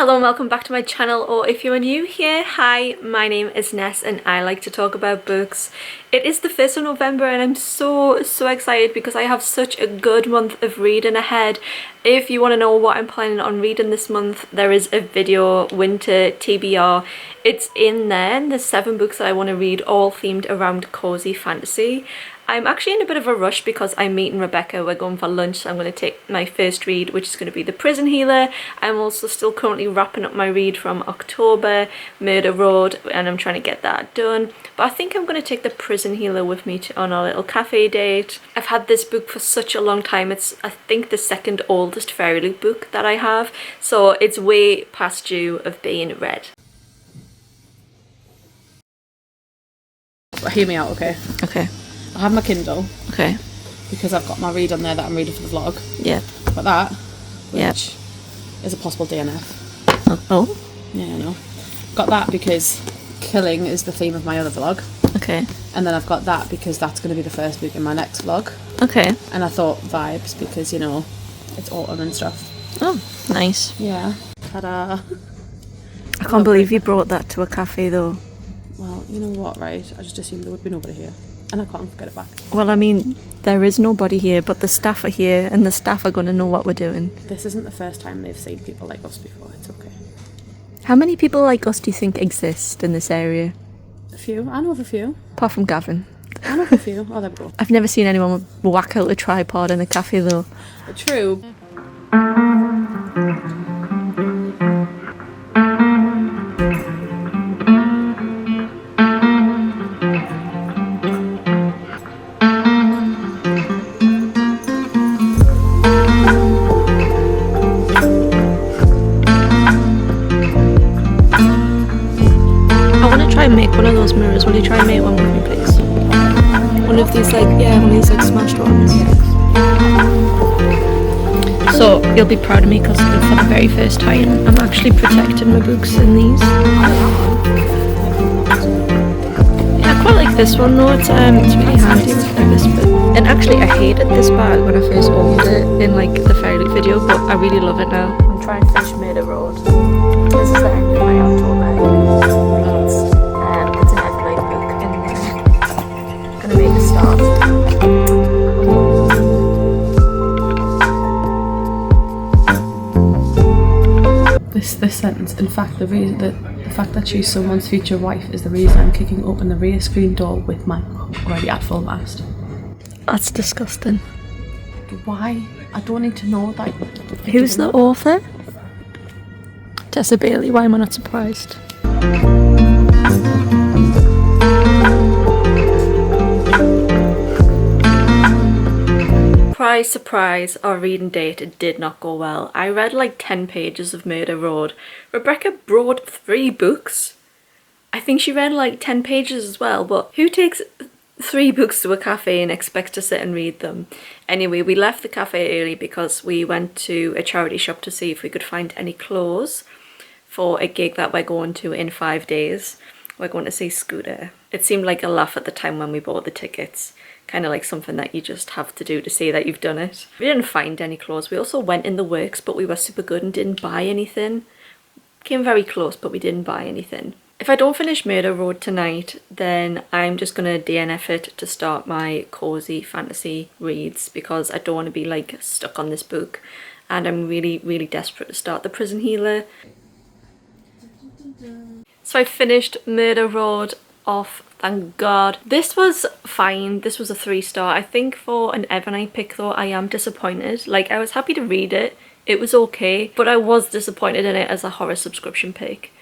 Hello and welcome back to my channel, or if you are new here, hi, my name is Ness and I like to talk about books. It is the 1st of November and I'm so excited because I have such a good month of reading ahead. If you want to know what I'm planning on reading this month, there is a video, winter TBR. It's in there, and there's 7 books that I want to read, all themed around Cosy Fantasy. I'm actually in a bit of a rush because I'm meeting Rebecca. We're going for lunch, so I'm going to take my first read, which is going to be The Prison Healer. I'm also still currently wrapping up my read from October, Murder Road, and I'm trying to get that done. But I think I'm going to take The Prison Healer with me on our little cafe date. I've had this book for such a long time. It's, I think, the second oldest Fairyloot book that I have, so it's way past due of being read. Hear me out, okay? Okay. I have my Kindle. Okay. Because I've got my read on there that I'm reading for the vlog. Yeah. But that, which is a possible DNF. Oh? Yeah, I know. Got that because killing is the theme of my other vlog. Okay. And then I've got that because that's going to be the first book in my next vlog. Okay. And I thought vibes because, you know, it's autumn and stuff. Oh, nice. Yeah. Ta-da. I can't believe you brought that to a cafe though. Well, you know what, right? I just assumed there would be nobody here. And I can't get it back. Well, I mean, there is nobody here, but the staff are here, and the staff are going to know what we're doing. This isn't the first time they've seen people like us before. It's okay. How many people like us do you think exist in this area? A few. I know of a few. Apart from Gavin. I know of a few. Oh, there we go. I've never seen anyone whack out a tripod in a cafe though. True. Make one of those mirrors. Will you try and make one with me, please? One of these, like, yeah, one of these, like, smashed ones. So, you'll be proud of me because for the very first time, I'm actually protecting my books in these. Yeah, I quite like this one though. It's really handy with like this bit. And actually, I hated this bag when I first opened it in, like, the Fairyloot video, but I really love it now. I'm trying to finish Murder Road. This is the end of my October reads. This sentence, in fact, the fact that she's someone's future wife is the reason I'm kicking open the rear screen door with my already at full mast. That's disgusting. Why? I don't need to know that. Who's the author? Tessa Bailey. Why am I not surprised? Surprise, surprise, our reading date did not go well. I read like 10 pages of Murder Road. Rebecca brought 3 books. I think she read like 10 pages as well, but who takes 3 books to a cafe and expects to sit and read them? Anyway, we left the cafe early because we went to a charity shop to see if we could find any clothes for a gig that we're going to in 5 days. We're going to see Scooter. It seemed like a laugh at the time when we bought the tickets. Kind of like something that you just have to do to say that you've done it. We didn't find any clothes. We also went in the works, but we were super good and didn't buy anything. Came very close, but we didn't buy anything. If I don't finish Murder Road tonight, then I'm just going to DNF it to start my Cosy Fantasy reads because I don't want to be like stuck on this book. And I'm really desperate to start The Prison Healer. So I finished Murder Road off, thank God. This was fine. This was a 3-star. I think for an Evernight pick though, I am disappointed. Like, I was happy to read it. It was okay, but I was disappointed in it as a horror subscription pick.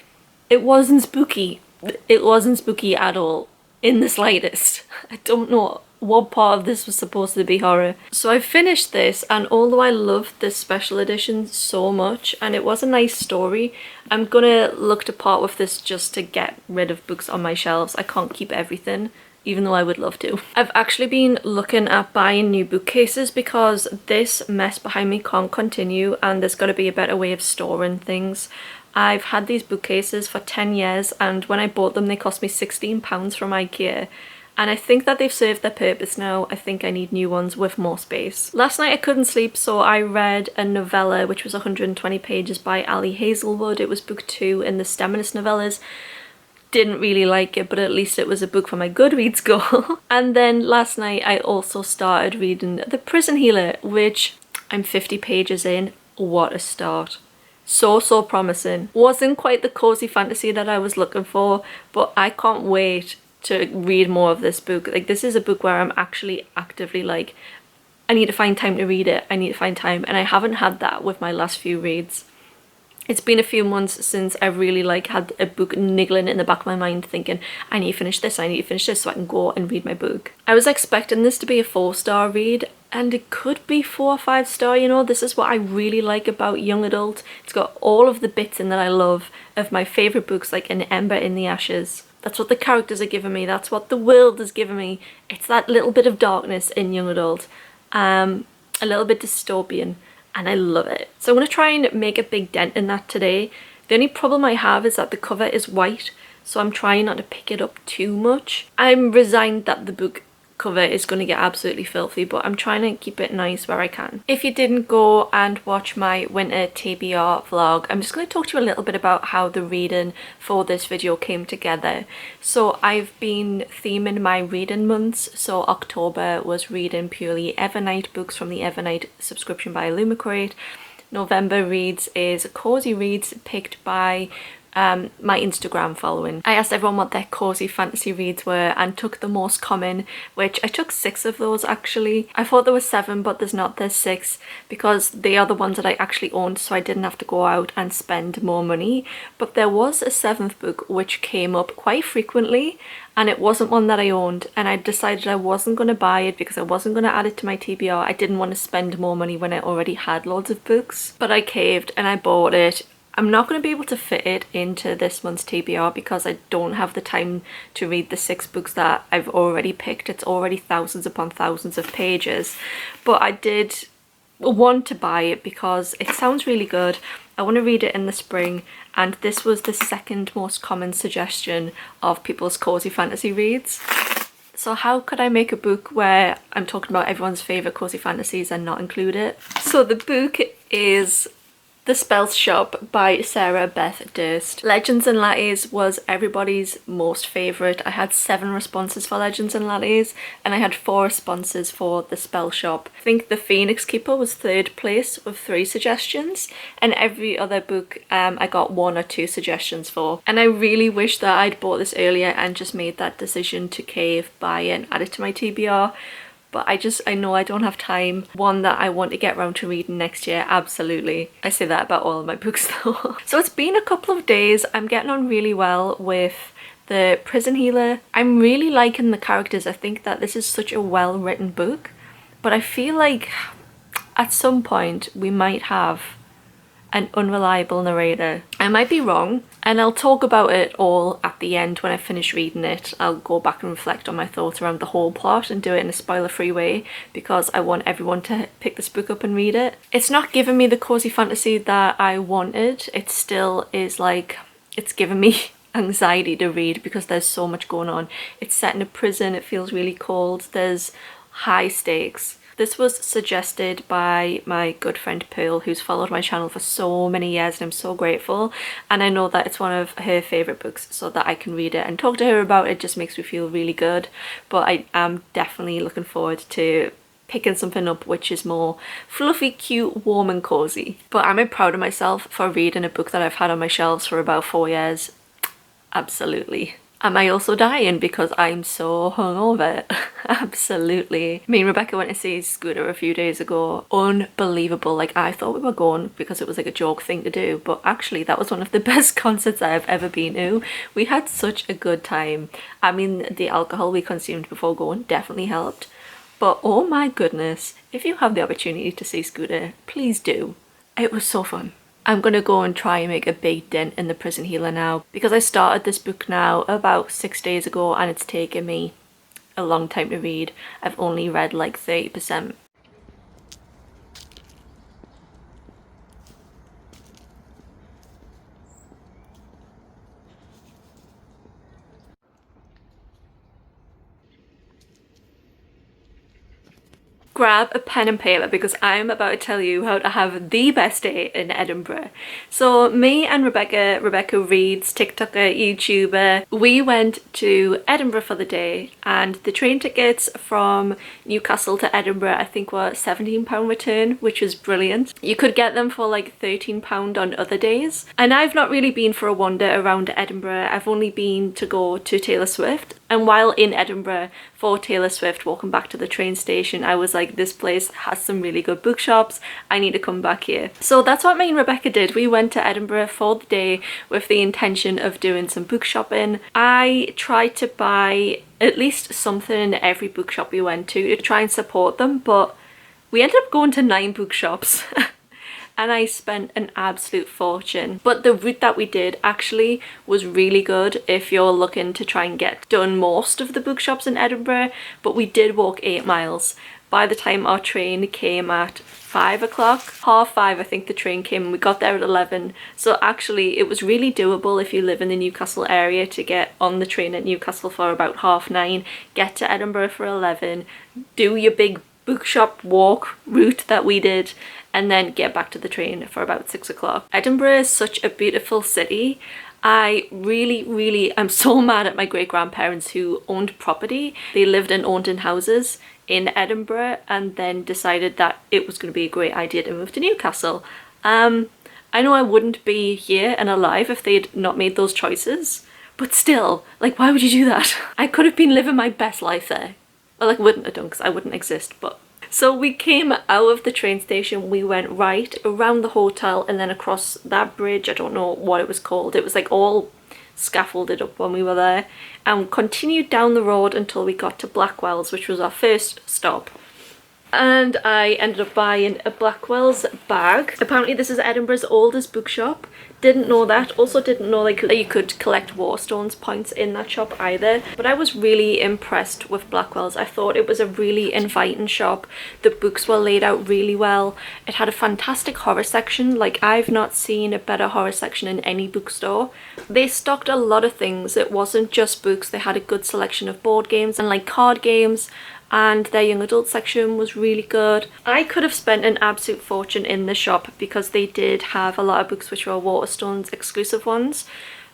It wasn't spooky. It wasn't spooky at all, in the slightest. I don't know what part of this was supposed to be horror. So I finished this, and although I loved this special edition so much and it was a nice story, I'm gonna look to part with this just to get rid of books on my shelves. I can't keep everything, even though I would love to. I've actually been looking at buying new bookcases because this mess behind me can't continue and there's got to be a better way of storing things. I've had these bookcases for 10 years and when I bought them they cost me £16 from IKEA. and I think that they've served their purpose now. I think I need new ones with more space. Last night I couldn't sleep, so I read a novella which was 120 pages by Ali Hazelwood. It was book 2 in the Standalones novellas. Didn't really like it, but at least it was a book for my Goodreads goal. And then last night I also started reading The Prison Healer, which I'm 50 pages in. What a start. So promising. Wasn't quite the cozy fantasy that I was looking for, but I can't wait to read more of this book. Like, this is a book where I'm actually actively like, I need to find time to read it. I need to find time, and I haven't had that with my last few reads. It's been a few months since I've really like had a book niggling in the back of my mind thinking, I need to finish this, I need to finish this so I can go and read my book. I was expecting this to be a 4-star read, and it could be 4 or 5-star, you know. This is what I really like about young adult. It's got all of the bits in that I love of my favourite books, like An Ember in the Ashes. That's what the characters are giving me, that's what the world is giving me. It's that little bit of darkness in young adult, a little bit dystopian, and I love it. So I'm going to try and make a big dent in that today. The only problem I have is that the cover is white, so I'm trying not to pick it up too much. I'm resigned that the book cover is going to get absolutely filthy, but I'm trying to keep it nice where I can. If you didn't go and watch my winter TBR vlog, I'm just going to talk to you a little bit about how the reading for this video came together. So I've been theming my reading months. So October was reading purely Evernight books from the Evernight subscription by Illumicrate. November reads is cozy reads picked by my Instagram following. I asked everyone what their cozy fantasy reads were and took the most common, which I took 6 of those actually. I thought there were 7, but there's 6 because they are the ones that I actually owned, so I didn't have to go out and spend more money. But there was a 7th book which came up quite frequently, and it wasn't one that I owned, and I decided I wasn't going to buy it because I wasn't going to add it to my TBR. I didn't want to spend more money when I already had loads of books, but I caved and I bought it. I'm not going to be able to fit it into this month's TBR because I don't have the time to read the 6 books that I've already picked. It's already thousands upon thousands of pages, but I did want to buy it because it sounds really good. I want to read it in the spring, and this was the 2nd most common suggestion of people's cozy fantasy reads. So how could I make a book where I'm talking about everyone's favourite cozy fantasies and not include it? So the book is The Spell Shop by Sarah Beth Durst. Legends and Lattes was everybody's most favourite. I had 7 responses for Legends and Lattes, and I had 4 responses for The Spell Shop. I think The Phoenix Keeper was 3rd place with 3 suggestions, and every other book I got 1 or 2 suggestions for. And I really wish that I'd bought this earlier and just made that decision to cave, buy it and add it to my TBR. But I know I don't have time. One that I want to get around to reading next year, absolutely. I say that about all of my books though. So it's been a couple of days. I'm getting on really well with The Prison Healer. I'm really liking the characters. I think that this is such a well-written book, but I feel like at some point we might have an unreliable narrator. I might be wrong, and I'll talk about it all at the end when I finish reading it. I'll go back and reflect on my thoughts around the whole plot and do it in a spoiler-free way because I want everyone to pick this book up and read it. It's not giving me the cozy fantasy that I wanted. It still is like, it's giving me anxiety to read because there's so much going on. It's set in a prison, it feels really cold, there's high stakes. This was suggested by my good friend Pearl, who's followed my channel for so many years, and I'm so grateful. And I know that it's one of her favourite books, so that I can read it and talk to her about it just makes me feel really good. But I am definitely looking forward to picking something up which is more fluffy, cute, warm and cozy. But am I proud of myself for reading a book that I've had on my shelves for about 4 years? Absolutely. Am I also dying because I'm so hungover? Absolutely. Me and Rebecca went to see Scooter a few days ago. Unbelievable. Like, I thought we were going because it was like a joke thing to do, but actually that was one of the best concerts I've ever been to. We had such a good time. I mean, the alcohol we consumed before going definitely helped, but oh my goodness, if you have the opportunity to see Scooter, please do. It was so fun. I'm gonna go and try and make a big dent in The Prison Healer now because I started this book now about 6 days ago and it's taken me a long time to read. I've only read like 30%. grab a pen and paper because I'm about to tell you how to have the best day in Edinburgh. So me and Rebecca reads, TikToker, YouTuber, we went to Edinburgh for the day, and the train tickets from Newcastle to Edinburgh I think were £17 return, which was brilliant. You could get them for like £13 on other days. And I've not really been for a wander around Edinburgh. I've only been to go to Taylor Swift. And while in Edinburgh for Taylor Swift, walking back to the train station, I was like, this place has some really good bookshops. I need to come back here. So that's what me and Rebecca did. We went to Edinburgh for the day with the intention of doing some book shopping. I tried to buy at least something in every bookshop we went to try and support them, but we ended up going to 9 bookshops. And I spent an absolute fortune. But the route that we did actually was really good if you're looking to try and get done most of the bookshops in Edinburgh. But we did walk 8 miles. By the time our train came at 5 o'clock, 5:30 I think the train came, and we got there at 11. So actually it was really doable if you live in the Newcastle area to get on the train at Newcastle for about 9:30, get to Edinburgh for 11, do your big bookshop walk route that we did, and then get back to the train for about 6 o'clock. Edinburgh is such a beautiful city. I really am so mad at my great-grandparents who owned property. They lived and owned in houses in Edinburgh and then decided that it was going to be a great idea to move to Newcastle. I know I wouldn't be here and alive if they'd not made those choices, but still, like, why would you do that? I could have been living my best life there. Well, like, wouldn't have done because I wouldn't exist, but... So we came out of the train station, we went right around the hotel and then across that bridge, I don't know what it was called, it was like all scaffolded up when we were there, and continued down the road until we got to Blackwell's, which was our first stop. And I ended up buying a Blackwell's bag. Apparently this is Edinburgh's oldest bookshop. Didn't know that. Also didn't know like you could collect Waterstones points in that shop either. But I was really impressed with Blackwell's. I thought it was a really inviting shop. The books were laid out really well. It had a fantastic horror section. Like, I've not seen a better horror section in any bookstore. They stocked a lot of things. It wasn't just books. They had a good selection of board games and like card games. And their young adult section was really good. I could have spent an absolute fortune in the shop because they did have a lot of books which were Waterstones exclusive ones,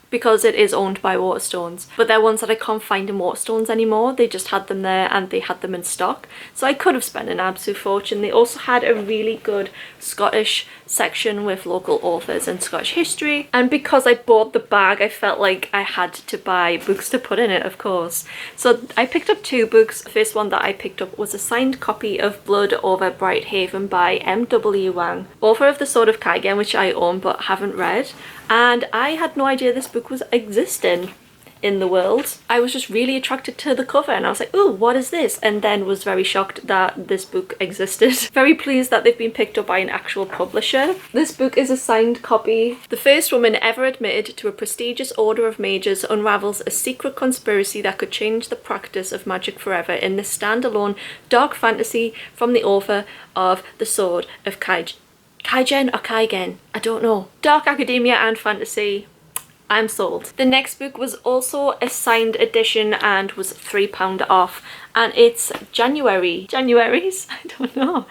because it is owned by Waterstones, but they're ones that I can't find in Waterstones anymore. They just had them there and they had them in stock, so I could have spent an absolute fortune. They also had a really good Scottish section with local authors and Scottish history, and because I bought the bag I felt like I had to buy books to put in it, of course. So I picked up 2 books. The first one that I picked up was a signed copy of Blood Over Bright Haven by M.W. Wang, author of The Sword of Kaigen, which I own but haven't read, and I had no idea this book was existing in the world. I was just really attracted to the cover and I was like, oh, what is this? And then was very shocked that this book existed. Very pleased that they've been picked up by an actual publisher. This book is a signed copy. The first woman ever admitted to a prestigious order of mages unravels a secret conspiracy that could change the practice of magic forever in this standalone dark fantasy from the author of The Sword of Kaigen or Kaigen? I don't know. Dark academia and fantasy. I'm sold. The next book was also a signed edition and was £3 off, and it's January's, I don't know,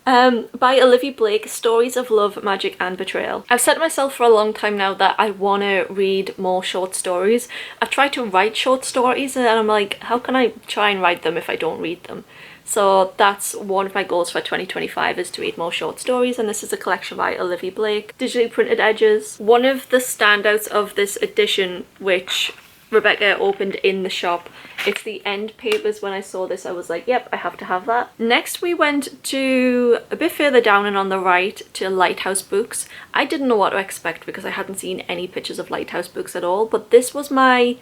by Olivia Blake, Stories of Love, Magic and Betrayal. I've said to myself for a long time now that I want to read more short stories. I've tried to write short stories and I'm like, how can I try and write them if I don't read them? So that's one of my goals for 2025, is to read more short stories, and this is a collection by Olivia Blake. Digitally printed edges. One of the standouts of this edition, which Rebecca opened in the shop, it's the end papers. When I saw this I was like, yep, I have to have that. Next we went to a bit further down and on the right to Lighthouse Books. I didn't know what to expect because I hadn't seen any pictures of Lighthouse Books at all, but this was my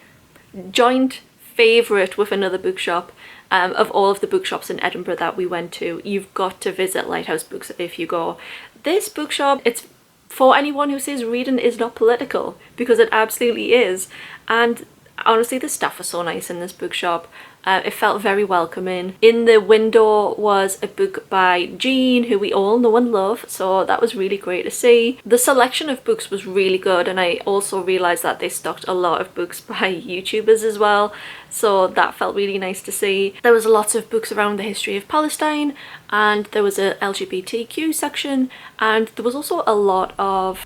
joint favourite with another bookshop. Of all of the bookshops in Edinburgh that we went to, you've got to visit Lighthouse Books if you go. This bookshop, it's for anyone who says reading is not political, because it absolutely is. And honestly, the staff are so nice in this bookshop. It felt very welcoming. In the window was a book by Jean, who we all know and love, so that was really great to see. The selection of books was really good, and I also realised that they stocked a lot of books by YouTubers as well, so that felt really nice to see. There was lots of books around the history of Palestine, and there was a LGBTQ section, and there was also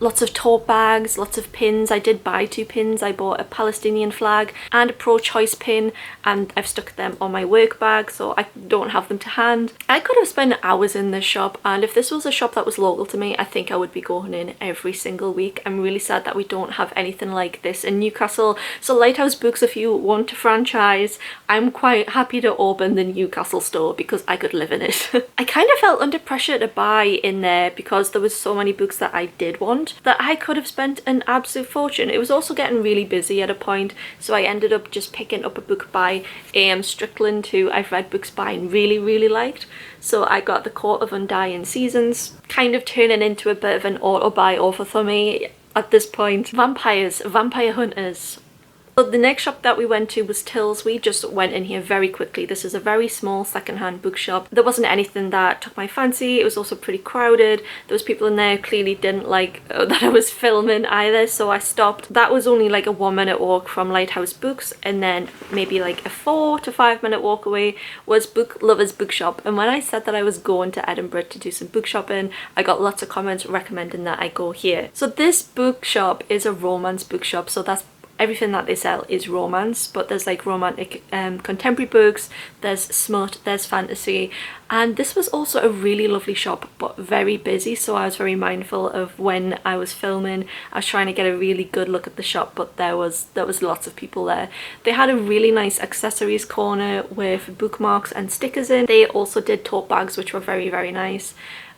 lots of tote bags, lots of pins. I did buy 2 pins. I bought a Palestinian flag and a pro-choice pin, and I've stuck them on my work bag so I don't have them to hand. I could have spent hours in this shop, and if this was a shop that was local to me, I think I would be going in every single week. I'm really sad that we don't have anything like this in Newcastle. So Lighthouse Books, if you want to franchise, I'm quite happy to open the Newcastle store because I could live in it. I kind of felt under pressure to buy in there because there was so many books that I did want that I could have spent an absolute fortune. It was also getting really busy at a point, so I ended up just picking up a book by A.M. Strickland, who I've read books by and really liked. So I got The Court of Undying Seasons, kind of turning into a bit of an auto-buy author for me at this point. Vampires, Vampire Hunters. So the next shop that we went to was Tills. We just went in here very quickly. This is a very small secondhand bookshop. There wasn't anything that took my fancy. It was also pretty crowded. There was people in there who clearly didn't like that I was filming either, so I stopped. That was only like a 1-minute walk from Lighthouse Books, and then maybe like a 4 to 5 minute walk away was Book Lovers Bookshop. And when I said that I was going to Edinburgh to do some book shopping, I got lots of comments recommending that I go here. So this bookshop is a romance bookshop, so that's everything that they sell is romance, but there's like romantic contemporary books, there's smut, there's fantasy, and this was also a really lovely shop but very busy, so I was very mindful of when I was filming. I was trying to get a really good look at the shop, but there was lots of people there. They had a really nice accessories corner with bookmarks and stickers in. They also did tote bags, which were very nice.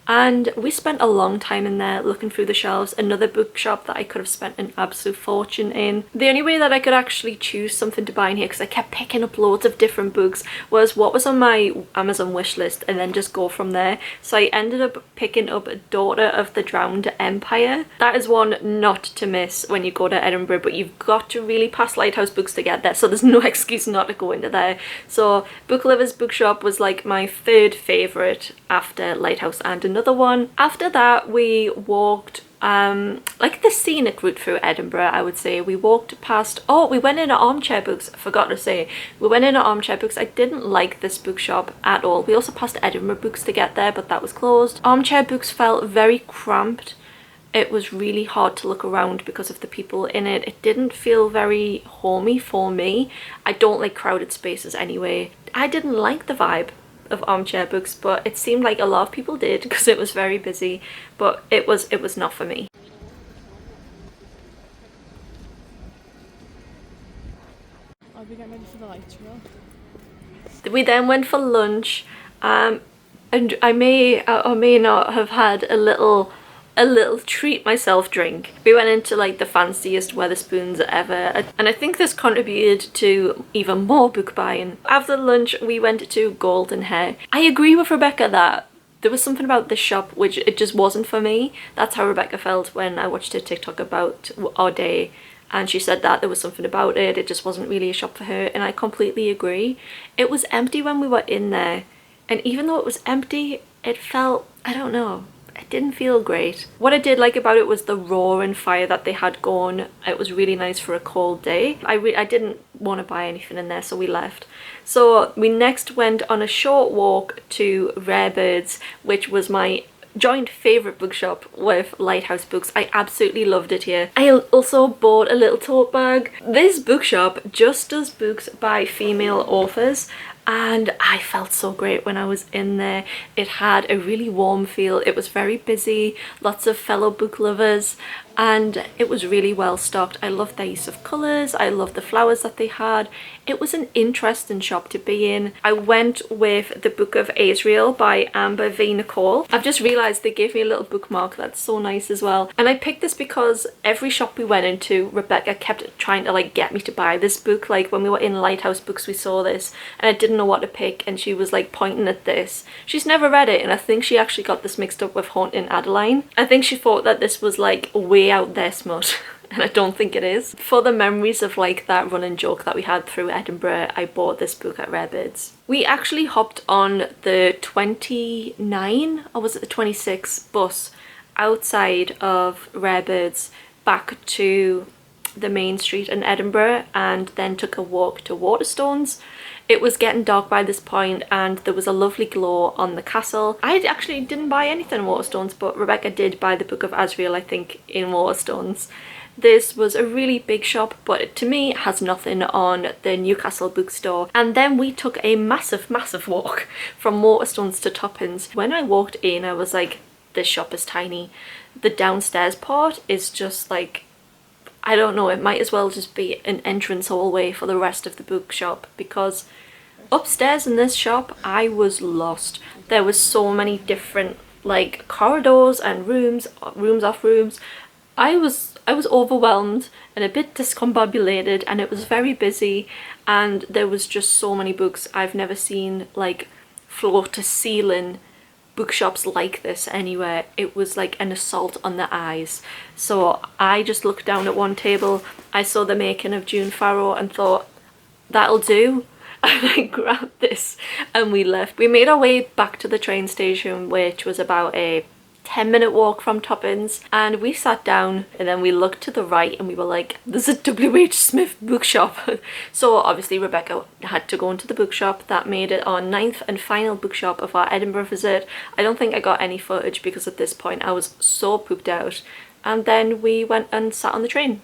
And we spent a long time in there looking through the shelves. Another bookshop that I could have spent an absolute fortune in. The only way that I could actually choose something to buy in here, because I kept picking up loads of different books, was what was on my Amazon wish list and then just go from there. So I ended up picking up Daughter of the Drowned Empire. That is one not to miss when you go to Edinburgh, but you've got to really pass Lighthouse Books to get there, so there's no excuse not to go into there. So Book Lovers Bookshop was like my 3rd favourite after Lighthouse and another one. After that we walked like the scenic route through Edinburgh, I would say. We walked past, we went into Armchair Books. I forgot to say, we went into Armchair Books. I didn't like this bookshop at all. We also passed Edinburgh Books to get there, but that was closed. Armchair Books felt very cramped. It was really hard to look around because of the people in it. It didn't feel very homey for me. I don't like crowded spaces anyway. I didn't like the vibe of Armchair Books, but it seemed like a lot of people did because it was very busy, but it was not for me. I'll be getting ready for the lights roll. We then went for lunch, and I may or may not have had a little treat myself drink. We went into like the fanciest Wetherspoons ever, and I think this contributed to even more book buying. After lunch we went to Golden Hair. I agree with Rebecca that there was something about this shop which it just wasn't for me. That's how Rebecca felt when I watched her TikTok about our day, and she said that there was something about it, it just wasn't really a shop for her, and I completely agree. It was empty when we were in there, and even though it was empty, it felt, I don't know, it didn't feel great. What I did like about it was the roaring fire that they had going. It was really nice for a cold day. I didn't want to buy anything in there, so we left. So we next went on a short walk to Rare Birds, which was my joint favourite bookshop with Lighthouse Books. I absolutely loved it here. I also bought a little tote bag. This bookshop just does books by female authors, and I felt so great when I was in there. It had a really warm feel. It was very busy, lots of fellow book lovers, and it was really well stocked. I loved their use of colours. I loved the flowers that they had. It was an interesting shop to be in. I went with The Book of Asriel by Amber V. Nicole. I've just realised they gave me a little bookmark. That's so nice as well. And I picked this because every shop we went into, Rebecca kept trying to like get me to buy this book. Like when we were in Lighthouse Books we saw this and I didn't know what to pick, and she was like pointing at this. She's never read it, and I think she actually got this mixed up with Haunting Adeline. I think she thought that this was like way out there smut. and I don't think it is. For the memories of like that running joke that we had through Edinburgh, I bought this book at Rarebirds. We actually hopped on the 29, or was it the 26 bus outside of Rarebirds back to the main street in Edinburgh, and then took a walk to Waterstones. It was getting dark by this point and there was a lovely glow on the castle. I actually didn't buy anything in Waterstones, but Rebecca did buy the Book of Asriel, I think, in Waterstones. This was a really big shop, but to me it has nothing on the Newcastle bookstore. And then we took a massive walk from Waterstones to Toppins. When I walked in, I was like, this shop is tiny. The downstairs part is just like, I don't know, it might as well just be an entrance hallway for the rest of the bookshop, because upstairs in this shop I was lost. There was so many different like corridors and rooms off rooms. I was overwhelmed and a bit discombobulated, and it was very busy, and there was just so many books. I've never seen like floor to ceiling bookshops like this anywhere. It was like an assault on the eyes. So I just looked down at one table, I saw the making of June Farrow and thought, that'll do. And I grabbed this and we left. We made our way back to the train station, which was about a 10-minute walk from Toppins, and we sat down and then we looked to the right and we were like, there's a W.H. Smith bookshop. So obviously Rebecca had to go into the bookshop. That made it our 9th and final bookshop of our Edinburgh visit. I don't think I got any footage because at this point I was so pooped out. And then we went and sat on the train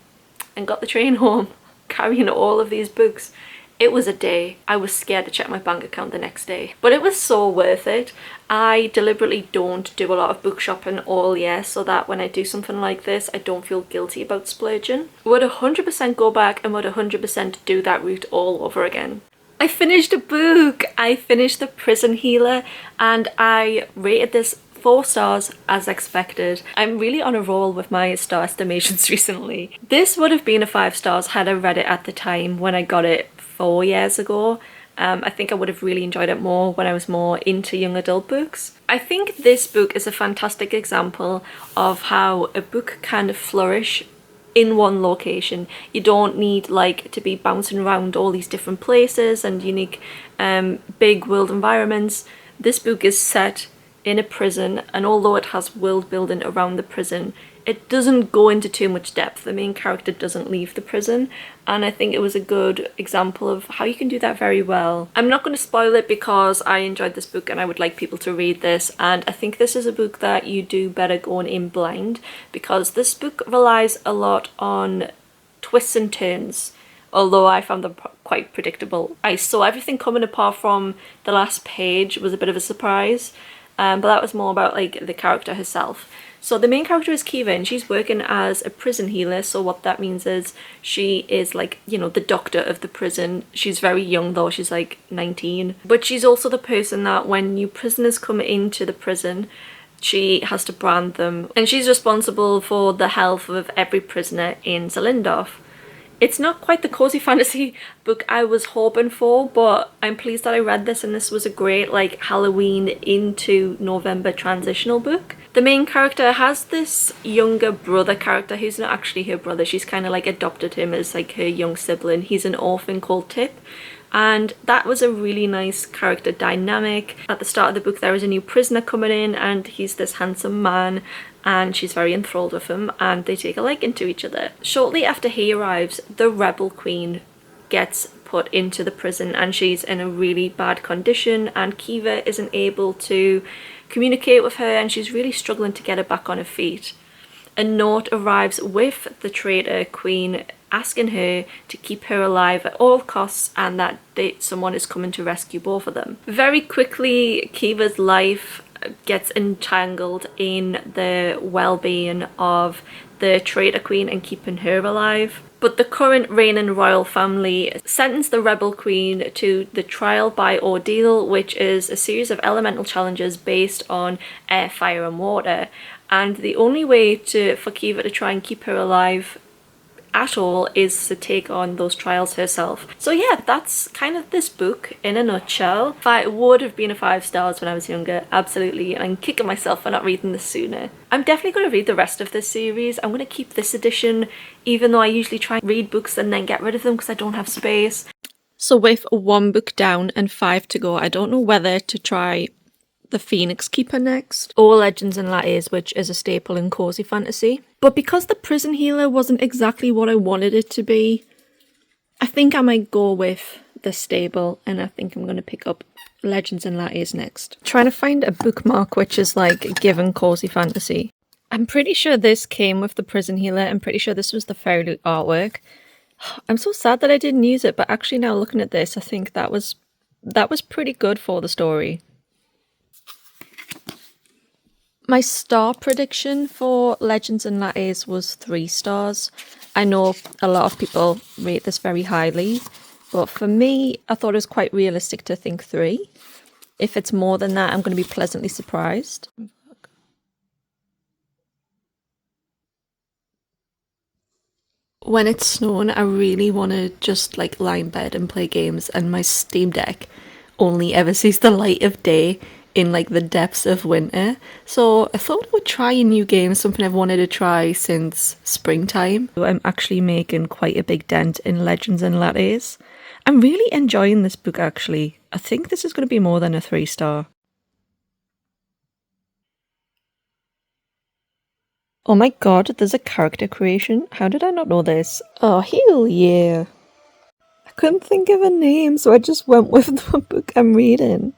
and got the train home carrying all of these books. It was a day. I was scared to check my bank account the next day, but it was so worth it. I deliberately don't do a lot of book shopping all year so that when I do something like this, I don't feel guilty about splurging. Would 100% go back and would 100% do that route all over again. I finished a book. I finished The Prison Healer and I rated this 4 stars as expected. I'm really on a roll with my star estimations recently. This would have been a 5 stars had I read it at the time when I got it 4 years ago. I think I would have really enjoyed it more when I was more into young adult books. I think this book is a fantastic example of how a book can flourish in one location. You don't need like to be bouncing around all these different places and unique big world environments. This book is set in a prison, and although it has world building around the prison, it doesn't go into too much depth. The main character doesn't leave the prison, and I think it was a good example of how you can do that very well. I'm not going to spoil it because I enjoyed this book and I would like people to read this, and I think this is a book that you do better going in blind, because this book relies a lot on twists and turns. Although I found them quite predictable. I saw everything coming apart from the last page. It was a bit of a surprise. But that was more about like the character herself. So the main character is Kiva and she's working as a prison healer. So what that means is she is like, you know, the doctor of the prison. She's very young though, she's like 19. But she's also the person that when new prisoners come into the prison, she has to brand them. And she's responsible for the health of every prisoner in Zalindorf. It's not quite the Cosy Fantasy book I was hoping for, but I'm pleased that I read this, and this was a great like Halloween into November transitional book. The main character has this younger brother character who's not actually her brother. She's kind of like adopted him as like her young sibling. He's an orphan called Tip. And that was a really nice character dynamic. At the start of the book there is a new prisoner coming in and he's this handsome man and she's very enthralled with him and they take a liking to each other. Shortly after he arrives, the rebel queen gets put into the prison and she's in a really bad condition and Kiva isn't able to communicate with her and she's really struggling to get her back on her feet. A note arrives with the traitor queen asking her to keep her alive at all costs and that someone is coming to rescue both of them. Very quickly, Kiva's life gets entangled in the well-being of the traitor queen and keeping her alive. But the current reigning royal family sentenced the rebel queen to the trial by ordeal, which is a series of elemental challenges based on air, fire and water. And the only way for Kiva to try and keep her alive at all is to take on those trials herself. So yeah, that's kind of this book in a nutshell. If I would have been a 5 stars when I was younger, absolutely, and I'm kicking myself for not reading this sooner. I'm definitely going to read the rest of this series. I'm going to keep this edition, even though I usually try and read books and then get rid of them because I don't have space. So with 1 book down and 5 to go, I don't know whether to try The Phoenix Keeper next, or Legends and Lattes, which is a staple in Cosy Fantasy. But because The Prison Healer wasn't exactly what I wanted it to be, I think I might go with the stable, and I think I'm going to pick up Legends and Lattes next. Trying to find a bookmark which is like given Cosy Fantasy. I'm pretty sure this came with The Prison Healer. I'm pretty sure this was the Fairyloot artwork. I'm so sad that I didn't use it, but actually now looking at this, I think that was pretty good for the story. My star prediction for Legends and Lattes was 3 stars. I know a lot of people rate this very highly, but for me, I thought it was quite realistic to think 3. If it's more than that, I'm going to be pleasantly surprised. When it's snowing, I really want to just like lie in bed and play games, and my Steam Deck only ever sees the light of day in like the depths of winter. So I thought I would try a new game, something I've wanted to try since springtime. I'm actually making quite a big dent in Legends and Lattes. I'm really enjoying this book actually. I think this is going to be more than a 3 star. Oh my god, there's a character creation. How did I not know this? Oh, hell yeah. I couldn't think of a name, so I just went with the book I'm reading.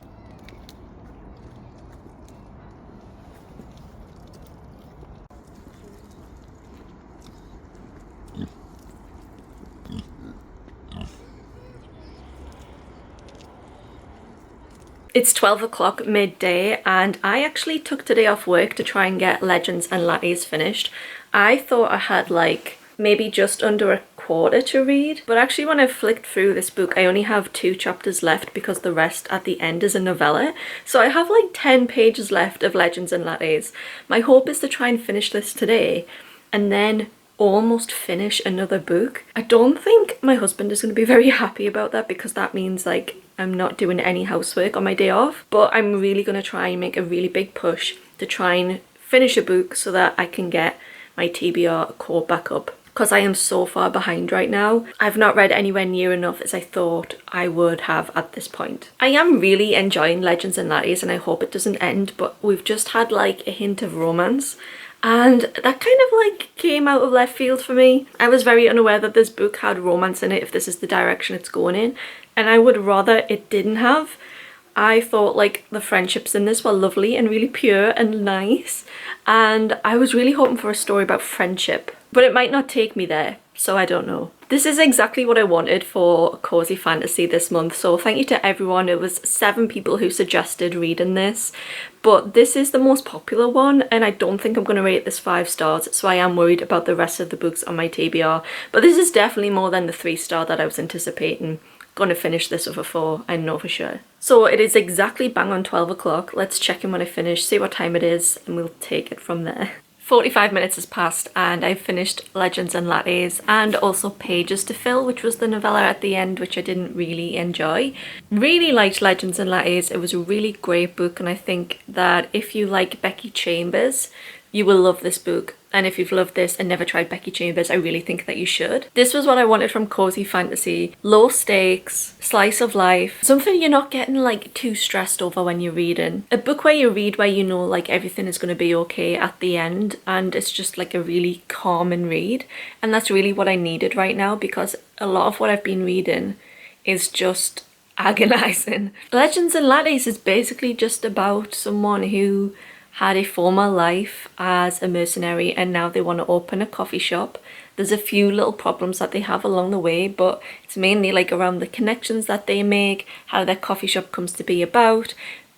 It's 12 o'clock midday, and I actually took today off work to try and get Legends and Lattes finished. I thought I had like maybe just under a quarter to read, but actually when I flicked through this book I only have 2 chapters left because the rest at the end is a novella. So I have like 10 pages left of Legends and Lattes. My hope is to try and finish this today and then almost finish another book. I don't think my husband is going to be very happy about that because that means like I'm not doing any housework on my day off, but I'm really going to try and make a really big push to try and finish a book so that I can get my TBR caught back up, because I am so far behind right now. I've not read anywhere near enough as I thought I would have at this point. I am really enjoying Legends and Lattes and I hope it doesn't end, but we've just had like a hint of romance. And that kind of like came out of left field for me. I was very unaware that this book had romance in it if this is the direction it's going in. And I would rather it didn't have. I thought like the friendships in this were lovely and really pure and nice. And I was really hoping for a story about friendship. But it might not take me there, so I don't know. This is exactly what I wanted for Cosy Fantasy this month, so thank you to everyone. It was 7 people who suggested reading this, but this is the most popular one and I don't think I'm going to rate this 5 stars, so I am worried about the rest of the books on my TBR. But this is definitely more than the 3 star that I was anticipating. Gonna finish this with a 4, I know for sure. So it is exactly bang on 12 o'clock. Let's check in when I finish, see what time it is, and we'll take it from there. 45 minutes has passed and I've finished Legends and Lattes and also Pages to Fill, which was the novella at the end, which I didn't really enjoy. Really liked Legends and Lattes. It was a really great book and I think that if you like Becky Chambers, you will love this book. And if you've loved this and never tried Becky Chambers, I really think that you should. This was what I wanted from Cosy Fantasy. Low stakes, slice of life, something you're not getting like too stressed over when you're reading. A book where you read where you know like everything is going to be okay at the end and it's just like a really calming read. And that's really what I needed right now because a lot of what I've been reading is just agonizing. Legends and Lattes is basically just about someone who had a former life as a mercenary and now they want to open a coffee shop. There's a few little problems that they have along the way, but it's mainly like around the connections that they make, how their coffee shop comes to be about.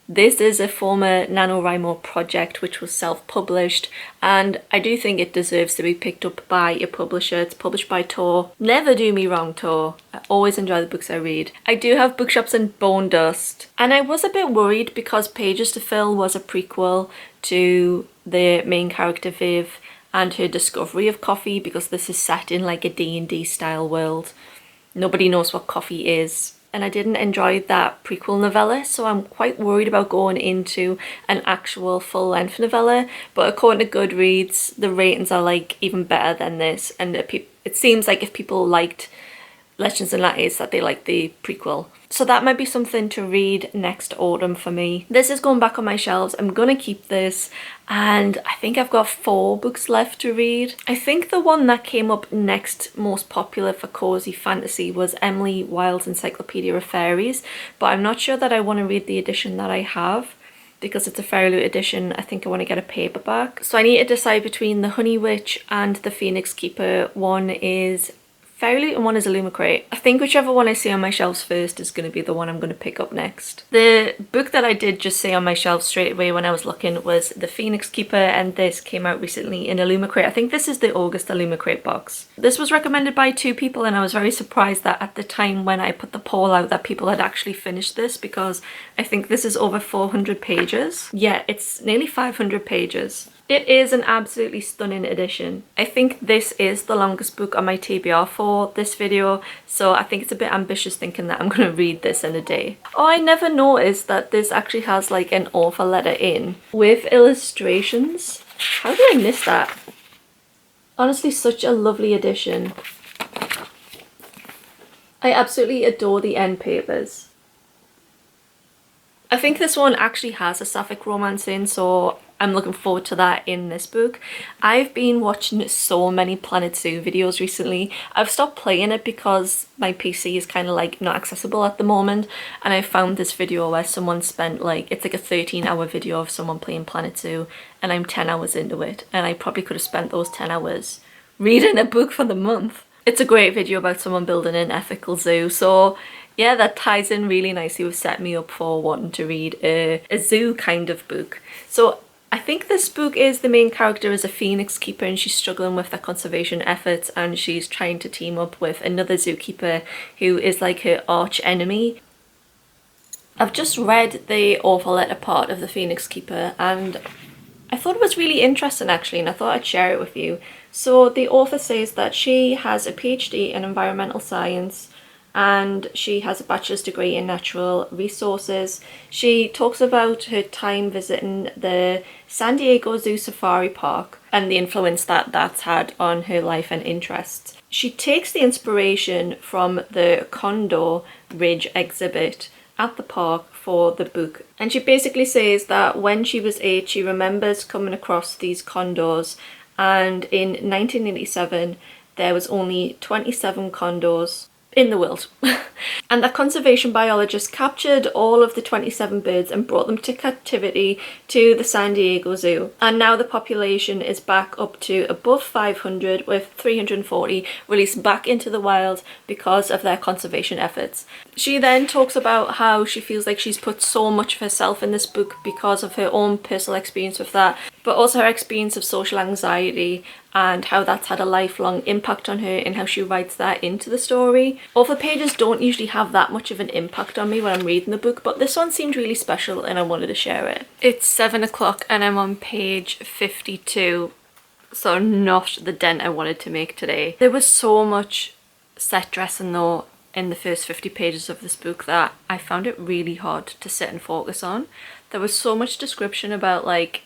This is a former NaNoWriMo project which was self-published and I do think it deserves to be picked up by a publisher. It's published by Tor. Never do me wrong, Tor. I always enjoy the books I read. I do have Bookshops and Bone Dust and I was a bit worried because Pages to Fill was a prequel to the main character Viv and her discovery of coffee, because this is set in like a D&D style world. Nobody knows what coffee is. And I didn't enjoy that prequel novella, so I'm quite worried about going into an actual full-length novella. But according to Goodreads, the ratings are like even better than this, and it seems like if people liked Legends and Lattes, that they like the prequel. So that might be something to read next autumn for me. This is going back on my shelves. I'm gonna keep this, and I think I've got 4 books left to read. I think the one that came up next most popular for Cosy Fantasy was Emily Wilde's Encyclopedia of Fairies, but I'm not sure that I want to read the edition that I have, because it's a Fairyloot edition. I think I want to get a paperback. So I need to decide between the Honey Witch and the Phoenix Keeper. One is Fairyloot and one is Illumicrate. I think whichever one I see on my shelves first is going to be the one I'm going to pick up next. The book that I did just see on my shelves straight away when I was looking was The Phoenix Keeper, and this came out recently in Illumicrate. I think this is the August Illumicrate box. This was recommended by 2 people, and I was very surprised that at the time when I put the poll out that people had actually finished this, because I think this is over 400 pages. Yeah, it's nearly 500 pages. It is an absolutely stunning edition. I think this is the longest book on my TBR for this video, so I think it's a bit ambitious thinking that I'm going to read this in a day. Oh, I never noticed that this actually has like an author letter in with illustrations. How did I miss that? Honestly, such a lovely edition. I absolutely adore the end papers. I think this one actually has a sapphic romance in, so I'm looking forward to that in this book. I've been watching so many Planet Zoo videos recently. I've stopped playing it because my PC is kind of like not accessible at the moment, and I found this video where someone spent like, it's like a 13-hour video of someone playing Planet Zoo, and I'm 10 hours into it, and I probably could have spent those 10 hours reading a book for the month. It's a great video about someone building an ethical zoo, so yeah, that ties in really nicely with setting me up for wanting to read a zoo kind of book. So I think this book is the main character is a phoenix keeper, and she's struggling with their conservation efforts, and she's trying to team up with another zookeeper who is like her arch enemy. I've just read the author letter part of the Phoenix Keeper, and I thought it was really interesting actually, and I thought I'd share it with you. So the author says that she has a PhD in environmental science, and she has a bachelor's degree in natural resources. She talks about her time visiting the San Diego Zoo Safari Park and the influence that that's had on her life and interests. She takes the inspiration from the Condor Ridge exhibit at the park for the book, and she basically says that when she was 8 she remembers coming across these condors, and in 1987 there was only 27 condors in the world. And the conservation biologist captured all of the 27 birds and brought them to captivity to the San Diego Zoo. And now the population is back up to above 500, with 340 released back into the wild because of their conservation efforts. She then talks about how she feels like she's put so much of herself in this book because of her own personal experience with that, but also her experience of social anxiety and how that's had a lifelong impact on her and how she writes that into the story. Author pages don't usually have that much of an impact on me when I'm reading the book, but this one seemed really special and I wanted to share it. It's 7 o'clock and I'm on page 52, so not the dent I wanted to make today. There was so much set dressing though in the first 50 pages of this book that I found it really hard to sit and focus on. There was so much description about like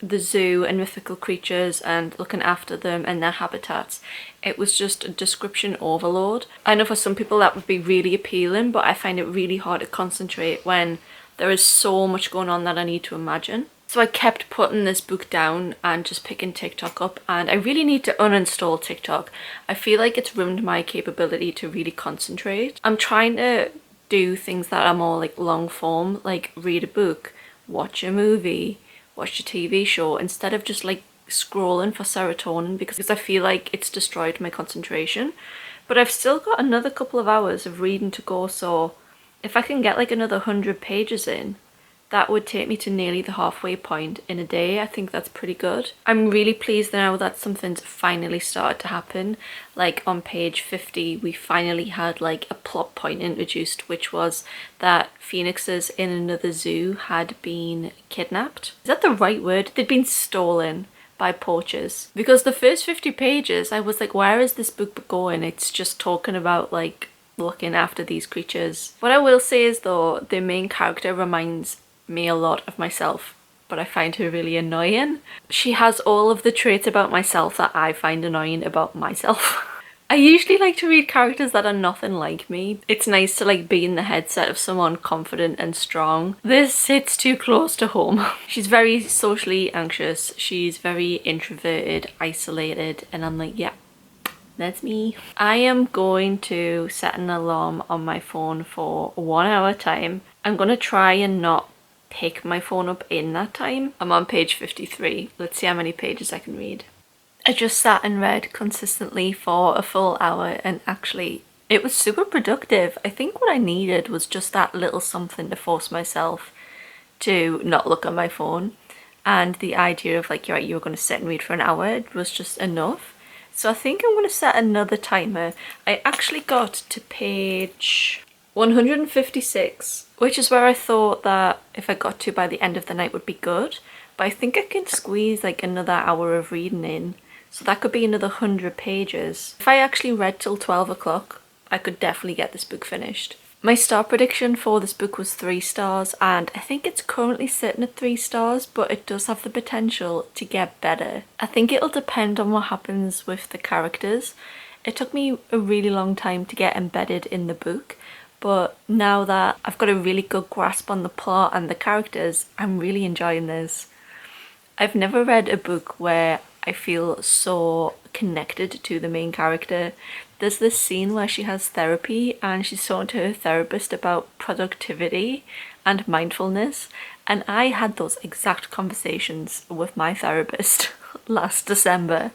the zoo and mythical creatures and looking after them and their habitats. It was just a description overload. I know for some people that would be really appealing, but I find it really hard to concentrate when there is so much going on that I need to imagine. So I kept putting this book down and just picking TikTok up, and I really need to uninstall TikTok. I feel like it's ruined my capability to really concentrate. I'm trying to do things that are more like long form, like read a book, watch a movie, watch a TV show, instead of just like scrolling for serotonin, because I feel like it's destroyed my concentration. But I've still got another couple of hours of reading to go, so if I can get like another 100 pages in, that would take me to nearly the halfway point in a day. I think that's pretty good. I'm really pleased now that something's finally started to happen. Like on page 50, we finally had like a plot point introduced, which was that phoenixes in another zoo had been kidnapped. Is that the right word? They'd been stolen by Porches, because the first 50 pages I was like, where is this book going? It's just talking about like looking after these creatures. What I will say is though, the main character reminds me a lot of myself, but I find her really annoying. She has all of the traits about myself that I find annoying about myself. I usually like to read characters that are nothing like me. It's nice to like be in the headset of someone confident and strong. This hits too close to home. She's very socially anxious. She's very introverted, isolated, and I'm like, yeah, that's me. I am going to set an alarm on my phone for 1 hour time. I'm gonna try and not pick my phone up in that time. I'm on page 53. Let's see how many pages I can read. I just sat and read consistently for a full hour, and actually it was super productive. I think what I needed was just that little something to force myself to not look at my phone, and the idea of like, you're going to sit and read for an hour was just enough. So I think I'm going to set another timer. I actually got to page 156, which is where I thought that if I got to by the end of the night would be good, but I think I can squeeze like another hour of reading in. So that could be another 100 pages. If I actually read till 12 o'clock, I could definitely get this book finished. My star prediction for this book was 3 stars, and I think it's currently sitting at 3 stars, but it does have the potential to get better. I think it'll depend on what happens with the characters. It took me a really long time to get embedded in the book, but now that I've got a really good grasp on the plot and the characters, I'm really enjoying this. I've never read a book where I feel so connected to the main character. There's this scene where she has therapy and she's talking to her therapist about productivity and mindfulness, and I had those exact conversations with my therapist last December,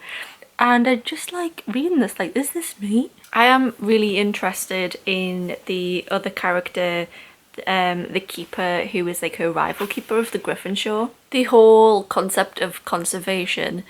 and I just like reading this, like, is this me? I am really interested in the other character, the keeper, who is like her rival keeper of the Griffin Show. The whole concept of conservation,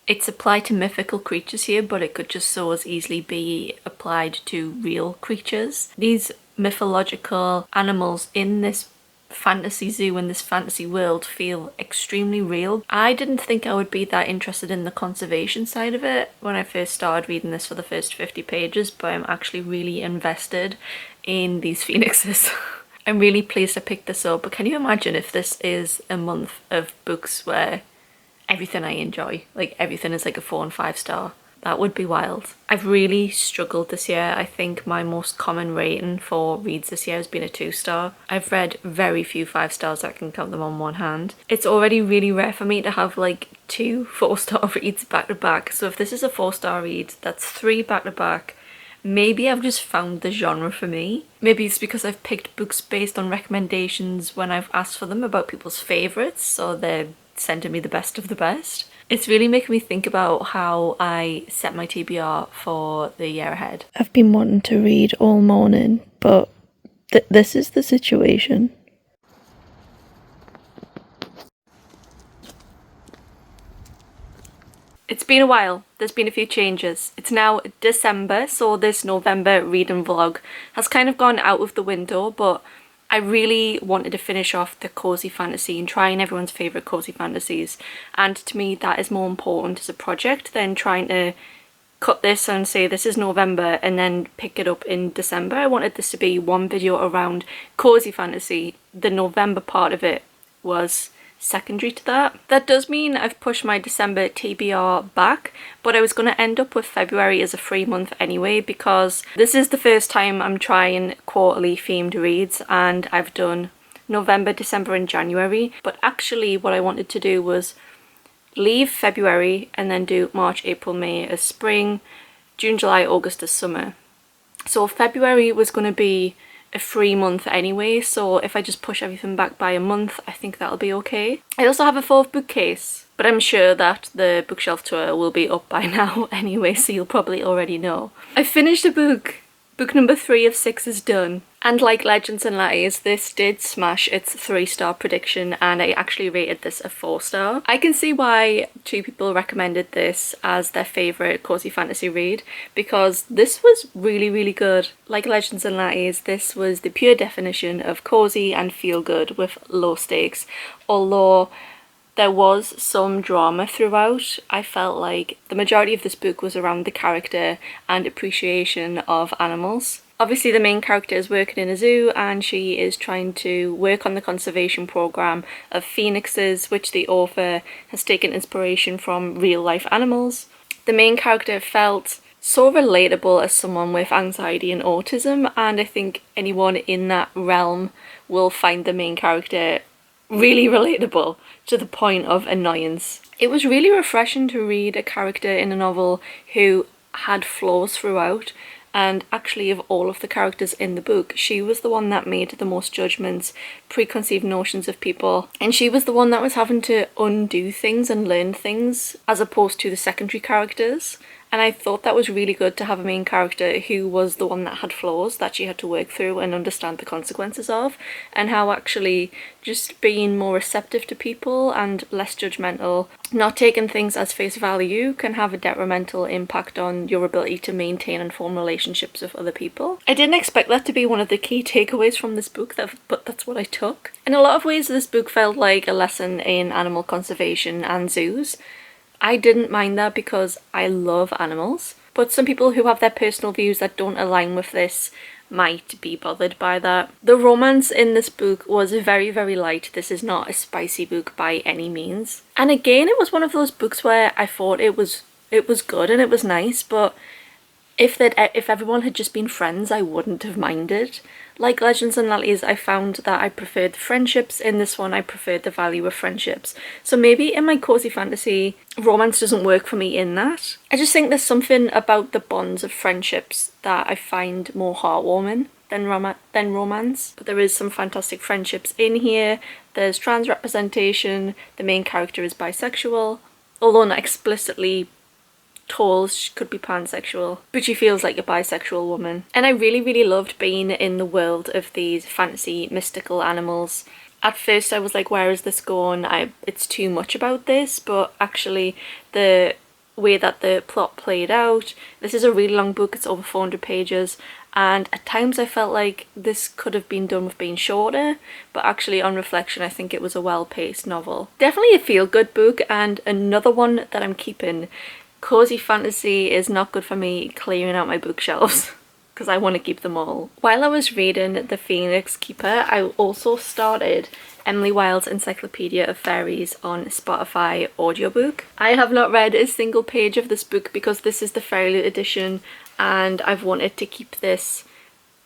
it's applied to mythical creatures here, but it could just so as easily be applied to real creatures. These mythological animals in this fantasy zoo, in this fantasy world, feel extremely real. I didn't think I would be that interested in the conservation side of it when I first started reading this for the first 50 pages, but I'm actually really invested in these phoenixes. I'm really pleased I picked this up, but can you imagine if this is a month of books where everything I enjoy, like everything is like a 4 and 5 star? That would be wild. I've really struggled this year. I think my most common rating for reads this year has been a 2 star. I've read very few 5 stars. I can count them on one hand. It's already really rare for me to have like 2 4-star reads back to back. So if this is a 4-star read, that's 3 back to back. Maybe I've just found the genre for me. Maybe it's because I've picked books based on recommendations when I've asked for them about people's favourites, so they're sending me the best of the best. It's really making me think about how I set my TBR for the year ahead. I've been wanting to read all morning, but this is the situation. It's been a while. There's been a few changes. It's now December, so this November reading vlog has kind of gone out of the window, but I really wanted to finish off the Cosy Fantasy and trying everyone's favourite Cosy Fantasies, and to me that is more important as a project than trying to cut this and say this is November and then pick it up in December. I wanted this to be one video around Cosy Fantasy. The November part of it was secondary to that. That does mean I've pushed my December TBR back, but I was going to end up with February as a free month anyway, because this is the first time I'm trying quarterly themed reads, and I've done November, December and January, but actually what I wanted to do was leave February and then do March, April, May as spring, June, July, August as summer. So February was going to be a free month anyway, so if I just push everything back by a month, I think that'll be okay. I also have a 4th bookcase, but I'm sure that the bookshelf tour will be up by now anyway, so you'll probably already know. I finished a book. Book number 3 of 6 is done. And like Legends and Lattes, this did smash its 3-star prediction, and I actually rated this a 4-star. I can see why 2 people recommended this as their favourite Cosy Fantasy read, because this was really, really good. Like Legends and Lattes, this was the pure definition of cosy and feel good with low stakes, although There was some drama throughout. I felt like the majority of this book was around the character and appreciation of animals. Obviously the main character is working in a zoo and she is trying to work on the conservation program of phoenixes, which the author has taken inspiration from real life animals. The main character felt so relatable as someone with anxiety and autism, and I think anyone in that realm will find the main character really relatable to the point of annoyance. It was really refreshing to read a character in a novel who had flaws throughout, and actually of all of the characters in the book, she was the one that made the most judgments, preconceived notions of people, and she was the one that was having to undo things and learn things as opposed to the secondary characters. And I thought that was really good to have a main character who was the one that had flaws that she had to work through and understand the consequences of, and how actually just being more receptive to people and less judgmental, not taking things as face value, can have a detrimental impact on your ability to maintain and form relationships with other people. I didn't expect that to be one of the key takeaways from this book, but that's what I took. In a lot of ways, this book felt like a lesson in animal conservation and zoos. I didn't mind that because I love animals, but some people who have their personal views that don't align with this might be bothered by that. The romance in this book was very, very light. This is not a spicy book by any means. And again, it was one of those books where I thought it was good and it was nice, but if everyone had just been friends, I wouldn't have minded. Like Legends and Lattes, I found that I preferred the friendships. In this one, I preferred the value of friendships. So maybe in my cozy fantasy, romance doesn't work for me in that. I just think there's something about the bonds of friendships that I find more heartwarming than romance. But there is some fantastic friendships in here. There's trans representation. The main character is bisexual, although not explicitly told. She could be pansexual, but she feels like a bisexual woman. And I really, really loved being in the world of these fantasy mystical animals. At first I was like, where is this going? It's too much about this, but actually the way that the plot played out, this is a really long book, it's over 400 pages, and at times I felt like this could have been done with being shorter, but actually on reflection I think it was a well-paced novel. Definitely a feel-good book, and another one that I'm keeping. Cozy fantasy is not good for me clearing out my bookshelves because I want to keep them all. While I was reading The Phoenix Keeper, I also started Emily Wilde's Encyclopedia of Fairies on Spotify audiobook. I have not read a single page of this book because this is the Fairyloot edition and I've wanted to keep this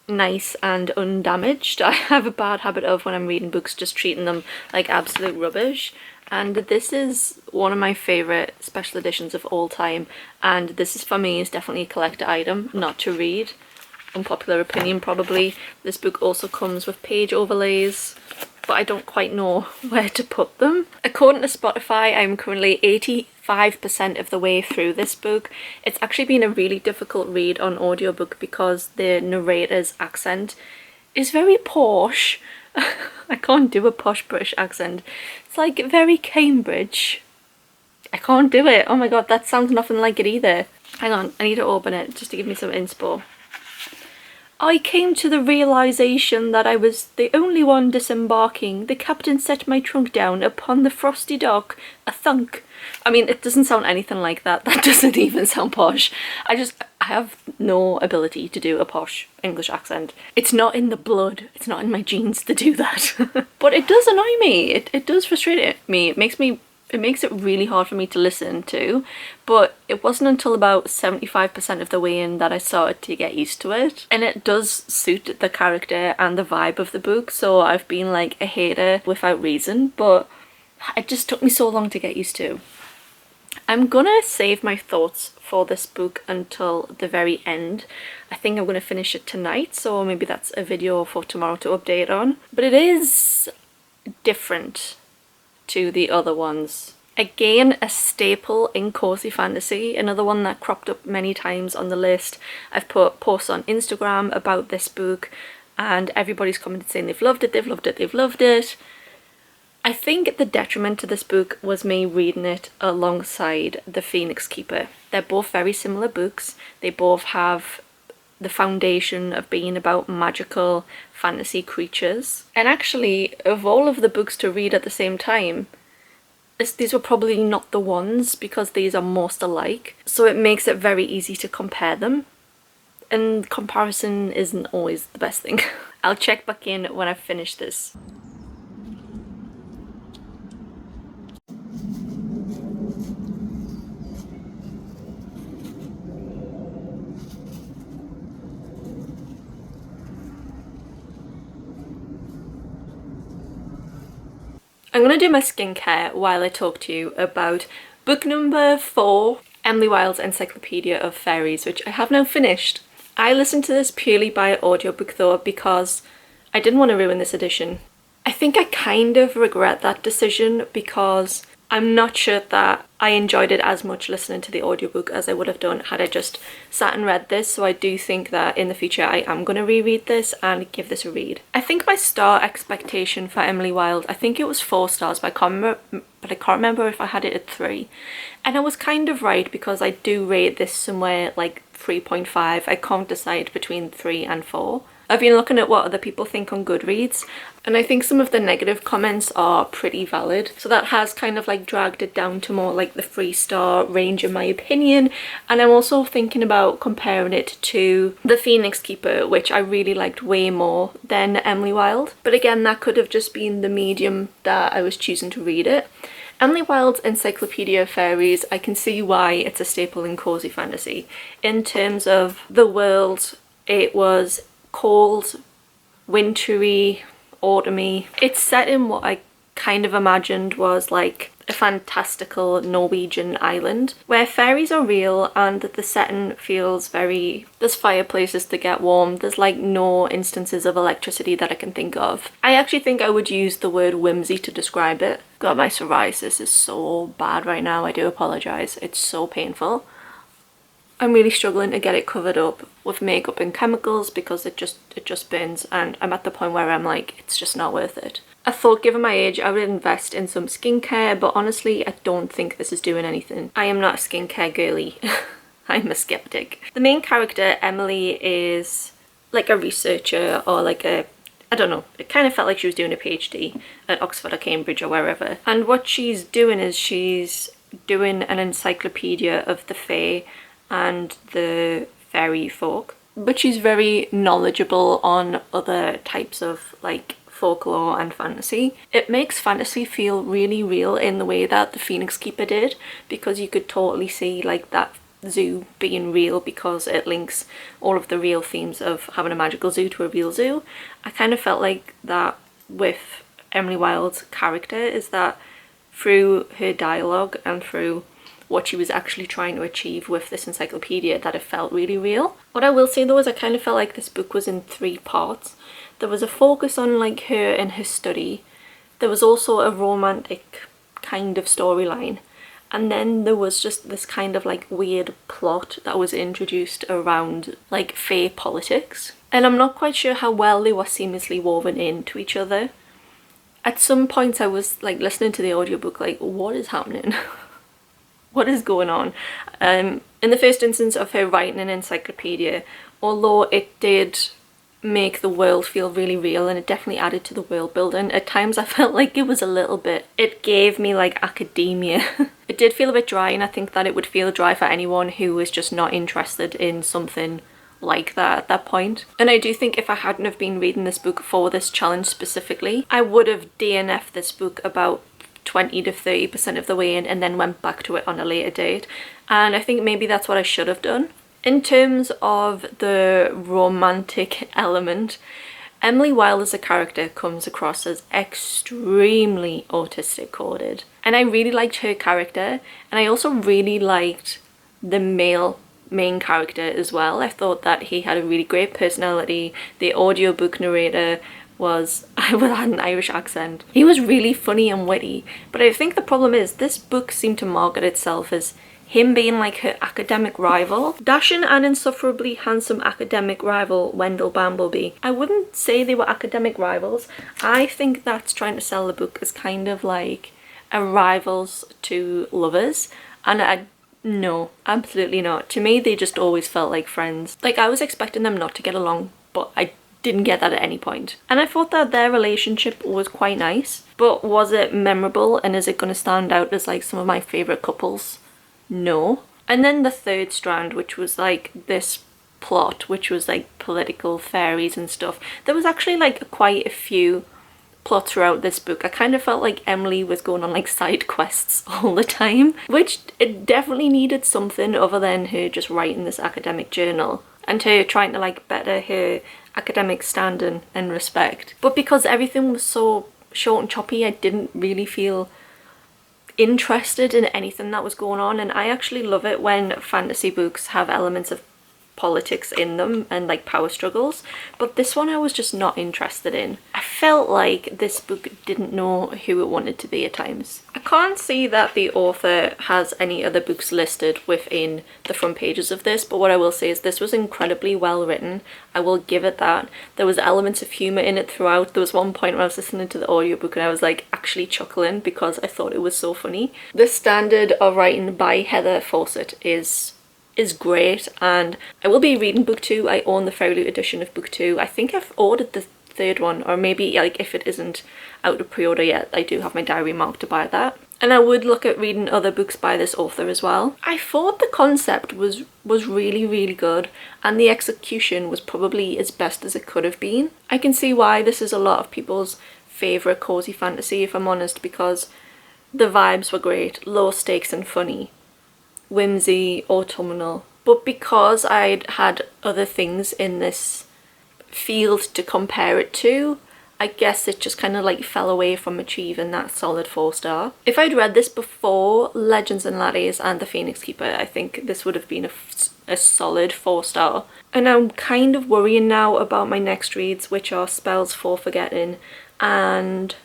nice and undamaged. I have a bad habit of, when I'm reading books, just treating them like absolute rubbish. And this is one of my favourite special editions of all time, and this is, for me, is definitely a collector item, not to read. Unpopular opinion probably. This book also comes with page overlays, but I don't quite know where to put them. According to Spotify, I'm currently 85% of the way through this book. It's actually been a really difficult read on audiobook because the narrator's accent is very posh. I can't do a posh British accent. It's like very Cambridge. I can't do it. Oh my god, that sounds nothing like it either. Hang on, I need to open it just to give me some inspo. I came to the realisation that I was the only one disembarking. The captain set my trunk down upon the frosty dock. A thunk. I mean, it doesn't sound anything like that. That doesn't even sound posh. I have no ability to do a posh English accent. It's not in the blood. It's not in my genes to do that. But it does annoy me. It does frustrate me. It makes it really hard for me to listen to, but it wasn't until about 75% of the way in that I started to get used to it. And it does suit the character and the vibe of the book, so I've been like a hater without reason, but it just took me so long to get used to. I'm gonna save my thoughts for this book until the very end. I think I'm gonna finish it tonight, so maybe that's a video for tomorrow to update on. But it is different to the other ones. Again, a staple in cozy fantasy, another one that cropped up many times on the list. I've put posts on Instagram about this book and everybody's commented saying they've loved it, they've loved it, they've loved it. I think the detriment to this book was me reading it alongside The Phoenix Keeper. They're both very similar books. They both have the foundation of being about magical fantasy creatures. And actually, of all of the books to read at the same time, these were probably not the ones because these are most alike. So it makes it very easy to compare them. And comparison isn't always the best thing. I'll check back in when I've finished this. I'm going to do my skincare while I talk to you about book number 4, Emily Wilde's Encyclopedia of Fairies, which I have now finished. I listened to this purely by audiobook though because I didn't want to ruin this edition. I think I kind of regret that decision because I'm not sure that I enjoyed it as much listening to the audiobook as I would have done had I just sat and read this. So I do think that in the future I am going to reread this and give this a read. I think my star expectation for Emily Wilde, I think it was 4 stars, but I can't remember if I had it at 3. And I was kind of right because I do rate this somewhere like 3.5. I can't decide between 3 and 4. I've been looking at what other people think on Goodreads, and I think some of the negative comments are pretty valid. So that has kind of like dragged it down to more like the 3-star range in my opinion. And I'm also thinking about comparing it to The Phoenix Keeper, which I really liked way more than Emily Wilde. But again, that could have just been the medium that I was choosing to read it. Emily Wilde's Encyclopedia of Fairies, I can see why it's a staple in Cosy Fantasy. In terms of the world, it was cold, wintry, autumny. It's set in what I kind of imagined was like a fantastical Norwegian island where fairies are real and the setting feels very... There's fireplaces to get warm. There's like no instances of electricity that I can think of. I actually think I would use the word whimsy to describe it. God, my psoriasis is so bad right now. I do apologise. It's so painful. I'm really struggling to get it covered up with makeup and chemicals because it just burns, and I'm at the point where I'm like, it's just not worth it. I thought given my age I would invest in some skincare, but honestly I don't think this is doing anything. I am not a skincare girly. I'm a skeptic. The main character, Emily, is like a researcher or like a... I don't know, it kind of felt like she was doing a PhD at Oxford or Cambridge or wherever. And what she's doing is she's doing an encyclopedia of the Fae and the fairy folk, but she's very knowledgeable on other types of like folklore and fantasy. It makes fantasy feel really real in the way that The Phoenix Keeper did, because you could totally see like that zoo being real because it links all of the real themes of having a magical zoo to a real zoo. I kind of felt like that with Emily Wilde's character, is that through her dialogue and through what she was actually trying to achieve with this encyclopedia, that it felt really real. What I will say though is I kind of felt like this book was in 3 parts. There was a focus on like her and her study. There was also a romantic kind of storyline. And then there was just this kind of like weird plot that was introduced around like fae politics. And I'm not quite sure how well they were seamlessly woven into each other. At some points I was like listening to the audiobook like, what is happening? What is going on? In the first instance of her writing an encyclopedia, although it did make the world feel really real and it definitely added to the world building, at times I felt like it was a little bit... It gave me like academia. It did feel a bit dry, and I think that it would feel dry for anyone who was just not interested in something like that at that point. And I do think if I hadn't have been reading this book for this challenge specifically, I would have DNF'd this book about 20 to 30% of the way in and then went back to it on a later date. And I think maybe that's what I should have done. In terms of the romantic element, Emily Wilde as a character comes across as extremely autistic coded. And I really liked her character, and I also really liked the main character as well. I thought that he had a really great personality. The audiobook narrator had an Irish accent. He was really funny and witty, but I think the problem is this book seemed to market itself as him being like her academic rival. Dashing and insufferably handsome academic rival Wendell Bambleby. I wouldn't say they were academic rivals. I think that's trying to sell the book as kind of like a rivals to lovers, and no, absolutely not. To me, they just always felt like friends. Like, I was expecting them not to get along, but I didn't get that at any point. And I thought that their relationship was quite nice, but was it memorable and is it going to stand out as like some of my favourite couples? No. And then the third strand, which was like this plot, which was like political fairies and stuff. There was actually like quite a few plots throughout this book. I kind of felt like Emily was going on like side quests all the time, which it definitely needed something other than her just writing this academic journal and her trying to like better her academic standing and respect. But because everything was so short and choppy, I didn't really feel interested in anything that was going on. And I actually love it when fantasy books have elements of politics in them and like power struggles, but this one I was just not interested in. I felt like this book didn't know who it wanted to be at times. I can't see that the author has any other books listed within the front pages of this, but what I will say is this was incredibly well written. I will give it that. There was elements of humour in it throughout. There was one point where I was listening to the audiobook and I was like actually chuckling because I thought it was so funny. The standard of writing by Heather Fawcett is great, and I will be reading book 2. I own the Fairyloot edition of book 2. I think I've ordered the third one, or maybe like if it isn't out of pre-order yet, I do have my diary marked to buy that. And I would look at reading other books by this author as well. I thought the concept was really good, and the execution was probably as best as it could have been. I can see why this is a lot of people's favourite cozy fantasy, if I'm honest, because the vibes were great, low stakes and funny, whimsy, autumnal. But because I'd had other things in this field to compare it to, I guess it just kind of like fell away from achieving that solid 4-star. If I'd read this before Legends and Lattes and The Phoenix Keeper, I think this would have been a solid 4-star. And I'm kind of worrying now about my next reads, which are Spells for Forgetting and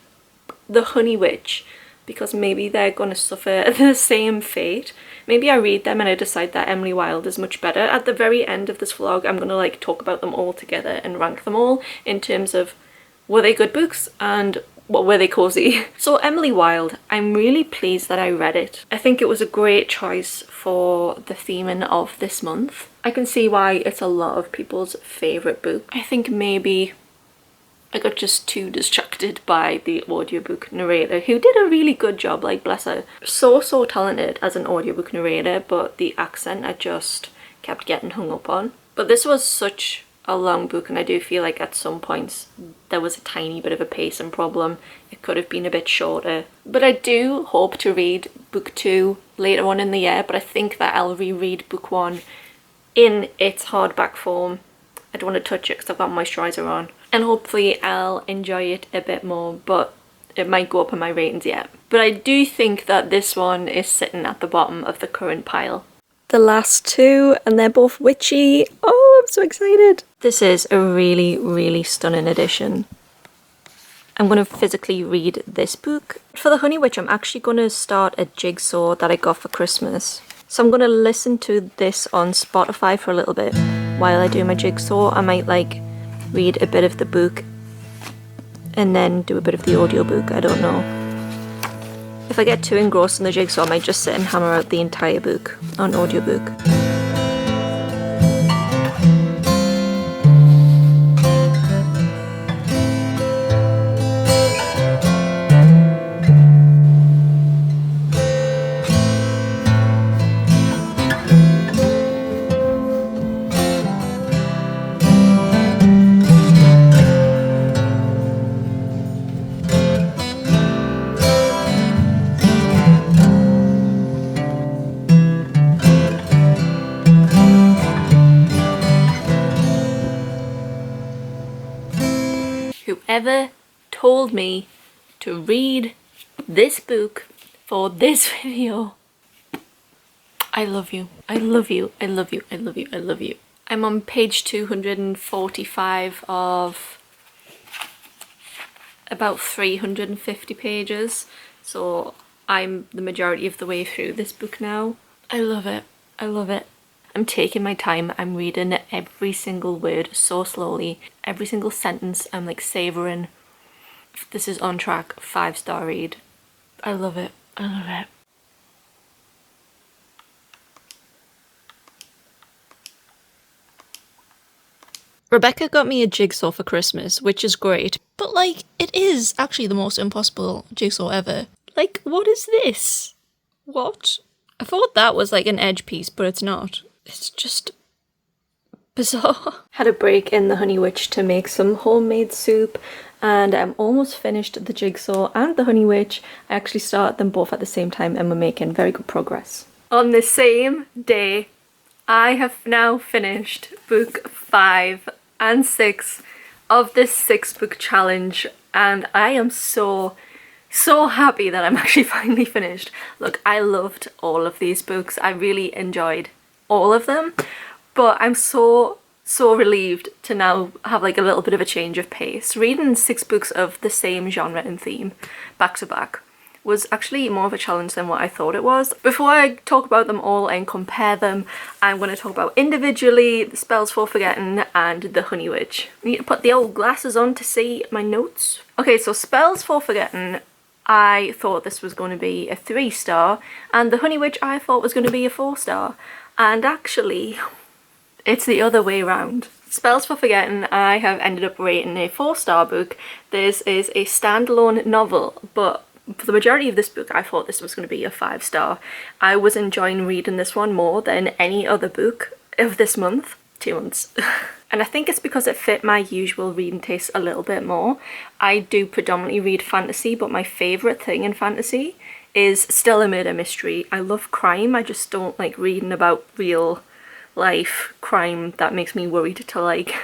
The Honey Witch, because maybe they're going to suffer the same fate. Maybe I read them and I decide that Emily Wilde is much better. At the very end of this vlog, I'm going to like talk about them all together and rank them all in terms of were they good books and what were they cozy. So Emily Wilde, I'm really pleased that I read it. I think it was a great choice for the theming of this month. I can see why it's a lot of people's favourite book. I think maybe I got just too distracted by the audiobook narrator, who did a really good job, like bless her. So talented as an audiobook narrator, but the accent I just kept getting hung up on. But this was such a long book, and I do feel like at some points there was a tiny bit of a pacing problem. It could have been a bit shorter. But I do hope to read book 2 later on in the year, but I think that I'll reread book 1 in its hardback form. I don't want to touch it because I've got moisturiser on. And hopefully I'll enjoy it a bit more, but it might go up in my ratings yet. But I do think that this one is sitting at the bottom of the current pile. The last two, and they're both witchy. Oh, I'm so excited. This is a really stunning edition. I'm going to physically read this book. For The Honey Witch, I'm actually going to start a jigsaw that I got for Christmas. So I'm going to listen to this on Spotify for a little bit while I do my jigsaw. I might like read a bit of the book and then do a bit of the audiobook, I don't know. If I get too engrossed in the jigsaw, I might just sit and hammer out the entire book on audiobook. Whoever told me to read this book for this video, I love you. I love you. I love you. I love you. I love you. I'm on page 245 of about 350 pages, so I'm the majority of the way through this book now. I love it. I love it. I'm taking my time. I'm reading every single word so slowly. Every single sentence I'm like savouring. This is on track. 5-star read. I love it. I love it. Rebecca got me a jigsaw for Christmas, which is great, but like, it is actually the most impossible jigsaw ever. Like, what is this? What? I thought that was like an edge piece, but it's not. It's just bizarre. Had a break in the Honey Witch to make some homemade soup, and I'm almost finished the jigsaw and the Honey Witch. I actually started them both at the same time and we're making very good progress. On the same day, I have now finished book 5 and 6 of this 6-book challenge, and I am so happy that I'm actually finally finished. Look, I loved all of these books. I really enjoyed all of them, but I'm so relieved to now have like a little bit of a change of pace. Reading 6 books of the same genre and theme back to back was actually more of a challenge than what I thought it was. Before I talk about them all and compare them, I'm going to talk about individually the Spells for Forgetting and the Honey Witch. I need to put the old glasses on to see my notes. Okay, so Spells for Forgetting, I thought this was going to be a 3-star, and the Honey Witch I thought was going to be a 4-star, and actually it's the other way around. Spells for Forgetting I have ended up rating a 4-star book. This is a standalone novel, but for the majority of this book I thought this was going to be a 5-star. I was enjoying reading this one more than any other book of this month. 2 months. And I think it's because it fit my usual reading taste a little bit more. I do predominantly read fantasy, but my favourite thing in fantasy is still a murder mystery. I love crime, I just don't like reading about real life crime that makes me worried to like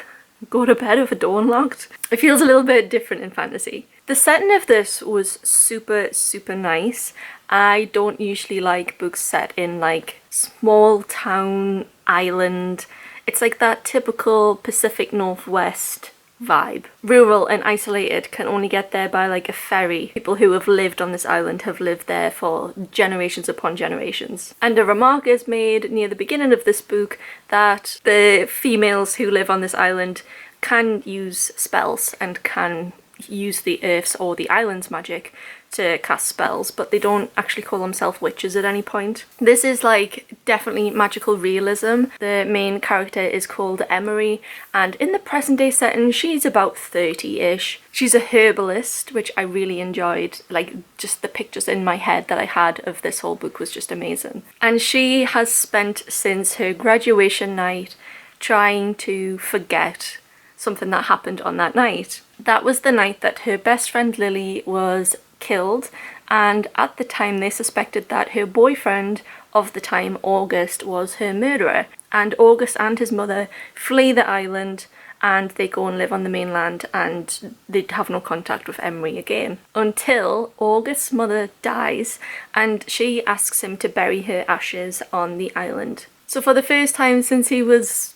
go to bed with a door unlocked. It feels a little bit different in fantasy. The setting of this was super nice. I don't usually like books set in like small town island. It's like that typical Pacific Northwest vibe. Rural and isolated, can only get there by like a ferry. People who have lived on this island have lived there for generations upon generations. And a remark is made near the beginning of this book that the females who live on this island can use spells and can use the earth's or the island's magic to cast spells, but they don't actually call themselves witches at any point. This is like definitely magical realism. The main character is called Emery, and in the present day setting she's about 30-ish. She's a herbalist, which I really enjoyed. Like, just the pictures in my head that I had of this whole book was just amazing. And she has spent since her graduation night trying to forget something that happened on that night. That was the night that her best friend Lily was killed, and at the time they suspected that her boyfriend of the time, August, was her murderer. And August and his mother flee the island and they go and live on the mainland, and they have no contact with Emery again until August's mother dies and she asks him to bury her ashes on the island. So for the first time since he was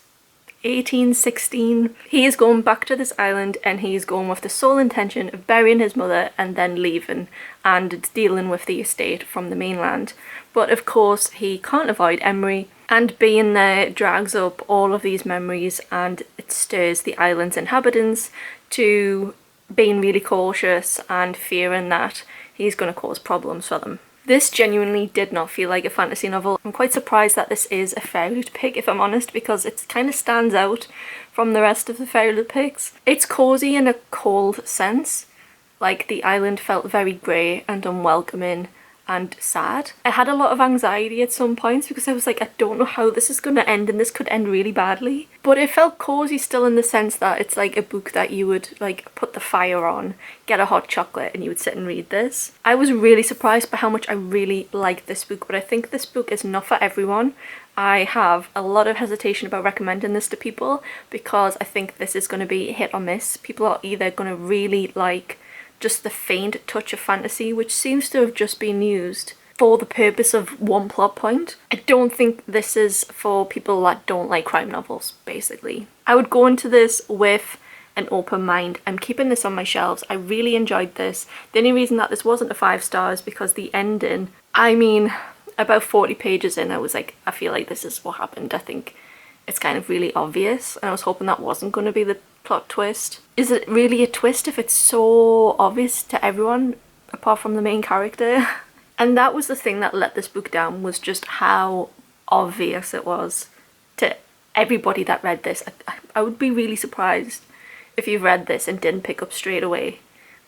18, 16, he is going back to this island, and he's going with the sole intention of burying his mother and then leaving and dealing with the estate from the mainland. But of course he can't avoid Emery, and being there drags up all of these memories, and it stirs the island's inhabitants to being really cautious and fearing that he's going to cause problems for them. This genuinely did not feel like a fantasy novel. I'm quite surprised that this is a Fairyloot pick, if I'm honest, because it kind of stands out from the rest of the Fairyloot picks. It's cosy in a cold sense. Like, the island felt very grey and unwelcoming and sad. I had a lot of anxiety at some points because I was like, I don't know how this is going to end, and this could end really badly. But it felt cosy still in the sense that it's like a book that you would like put the fire on, get a hot chocolate, and you would sit and read this. I was really surprised by how much I really liked this book, but I think this book is not for everyone. I have a lot of hesitation about recommending this to people because I think this is going to be hit or miss. People are either going to really like just the faint touch of fantasy, which seems to have just been used for the purpose of one plot point. I don't think this is for people that don't like crime novels, basically. I would go into this with an open mind. I'm keeping this on my shelves. I really enjoyed this. The only reason that this wasn't a 5-star is because the ending, I mean, about 40 pages in, I was like, I feel like this is what happened. I think it's kind of really obvious, and I was hoping that wasn't going to be the plot twist. Is it really a twist if it's so obvious to everyone apart from the main character? And that was the thing that let this book down, was just how obvious it was to everybody that read this, I would be really surprised if you read this and didn't pick up straight away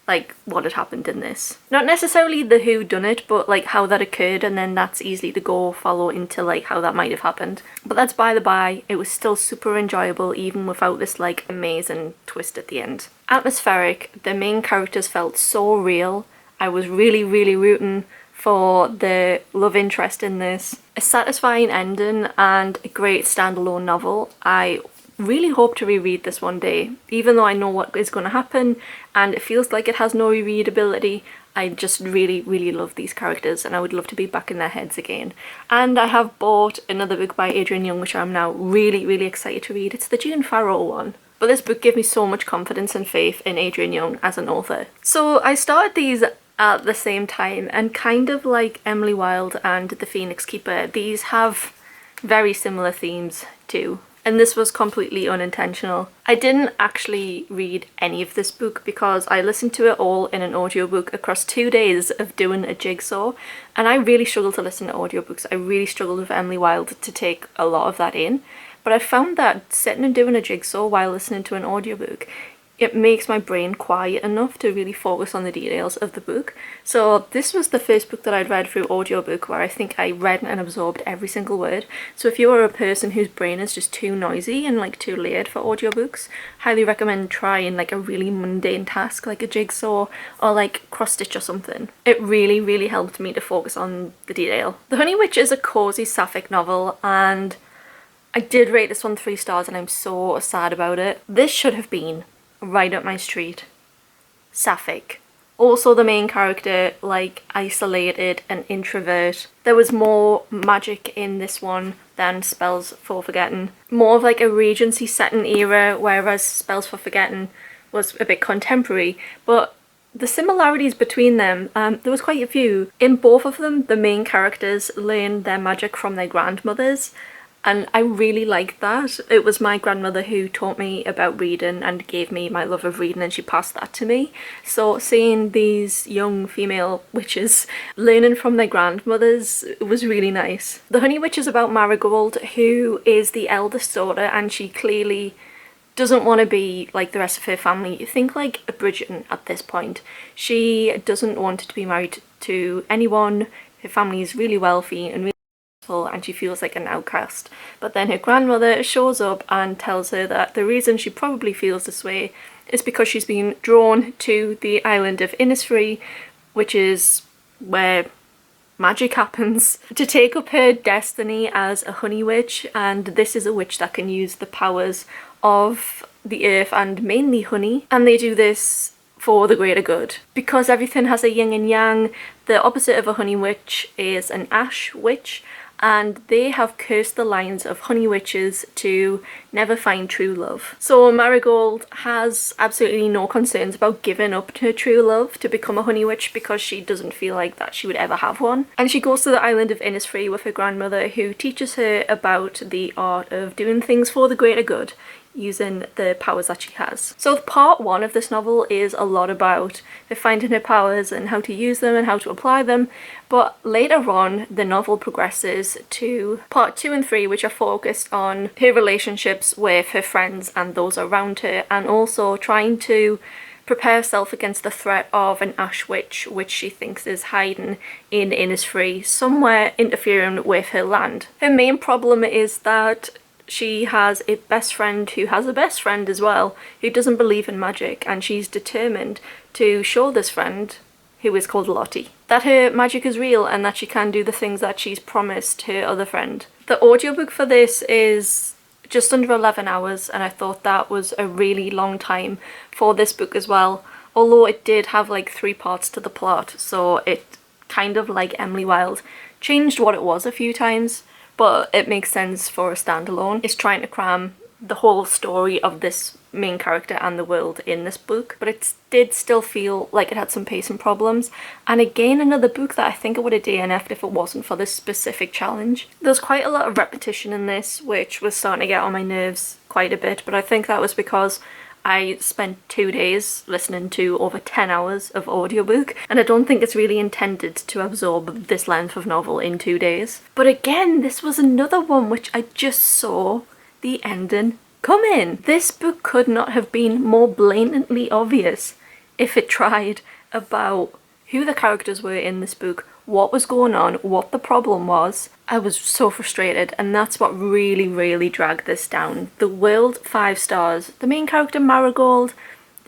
like what had happened in this. Not necessarily the who done it, but like how that occurred, and then that's easy to go follow into like how that might have happened. But that's by the by. It was still super enjoyable even without this like amazing twist at the end. Atmospheric, the main characters felt so real. I was really rooting for the love interest in this. A satisfying ending and a great standalone novel. I really hope to reread this one day, even though I know what is going to happen and it feels like it has no rereadability. I just really love these characters and I would love to be back in their heads again. And I have bought another book by Adrian Young which I'm now really excited to read. It's the June Farrow one. But this book gave me so much confidence and faith in Adrian Young as an author. So I started these at the same time, and kind of like Emily Wilde and The Phoenix Keeper, these have very similar themes too. And this was completely unintentional. I didn't actually read any of this book because I listened to it all in an audiobook across 2 days of doing a jigsaw, and I really struggle to listen to audiobooks. I really struggled with Emily Wilde to take a lot of that in, but I found that sitting and doing a jigsaw while listening to an audiobook, it makes my brain quiet enough to really focus on the details of the book. So this was the first book that I'd read through audiobook where I think I read and absorbed every single word. So if you are a person whose brain is just too noisy and like too layered for audiobooks, highly recommend trying like a really mundane task like a jigsaw or like cross stitch or something. It really helped me to focus on the detail. The Honey Witch is a cozy sapphic novel, and I did rate this one 3 stars and I'm so sad about it. This should have been right up my street. Sapphic. Also the main character, like, isolated and introvert. There was more magic in this one than Spells for Forgetting. More of like a Regency setting era, whereas Spells for Forgetting was a bit contemporary. But the similarities between them, there was quite a few. In both of them, the main characters learned their magic from their grandmothers. And I really liked that. It was my grandmother who taught me about reading and gave me my love of reading, and she passed that to me. So seeing these young female witches learning from their grandmothers was really nice. The Honey Witch is about Marigold, who is the eldest daughter, and she clearly doesn't want to be like the rest of her family. You think like Bridgerton at this point. She doesn't want to be married to anyone. Her family is really wealthy and and she feels like an outcast. But then her grandmother shows up and tells her that the reason she probably feels this way is because she's been drawn to the island of Innisfree, which is where magic happens, to take up her destiny as a honey witch. And this is a witch that can use the powers of the earth and mainly honey, and they do this for the greater good. Because everything has a yin and yang, the opposite of a honey witch is an ash witch, and they have cursed the lines of honey witches to never find true love. So Marigold has absolutely no concerns about giving up her true love to become a honey witch because she doesn't feel like that she would ever have one. And she goes to the island of Innisfree with her grandmother, who teaches her about the art of doing things for the greater good, using the powers that she has. So part 1 of this novel is a lot about her finding her powers and how to use them and how to apply them, but later on the novel progresses to part 2 and 3, which are focused on her relationships with her friends and those around her, and also trying to prepare herself against the threat of an ash witch, which she thinks is hiding in Innisfree, somewhere interfering with her land. Her main problem is that she has a best friend who has a best friend as well, who doesn't believe in magic, and she's determined to show this friend, who is called Lottie, that her magic is real and that she can do the things that she's promised her other friend. The audiobook for this is just under 11 hours, and I thought that was a really long time for this book as well, although it did have like 3 parts to the plot, so it kind of, like Emily Wilde, changed what it was a few times. But it makes sense for a standalone. It's trying to cram the whole story of this main character and the world in this book, but it did still feel like it had some pacing problems. And again, another book that I think it would have DNF'd if it wasn't for this specific challenge. There's quite a lot of repetition in this, which was starting to get on my nerves quite a bit, but I think that was because I spent 2 days listening to over 10 hours of audiobook, and I don't think it's really intended to absorb this length of novel in 2 days. But again, this was another one which I just saw the ending coming. This book could not have been more blatantly obvious if it tried about who the characters were in this book, what was going on, what the problem was. I was so frustrated, and that's what really, really dragged this down. The world, 5 stars. The main character, Marigold,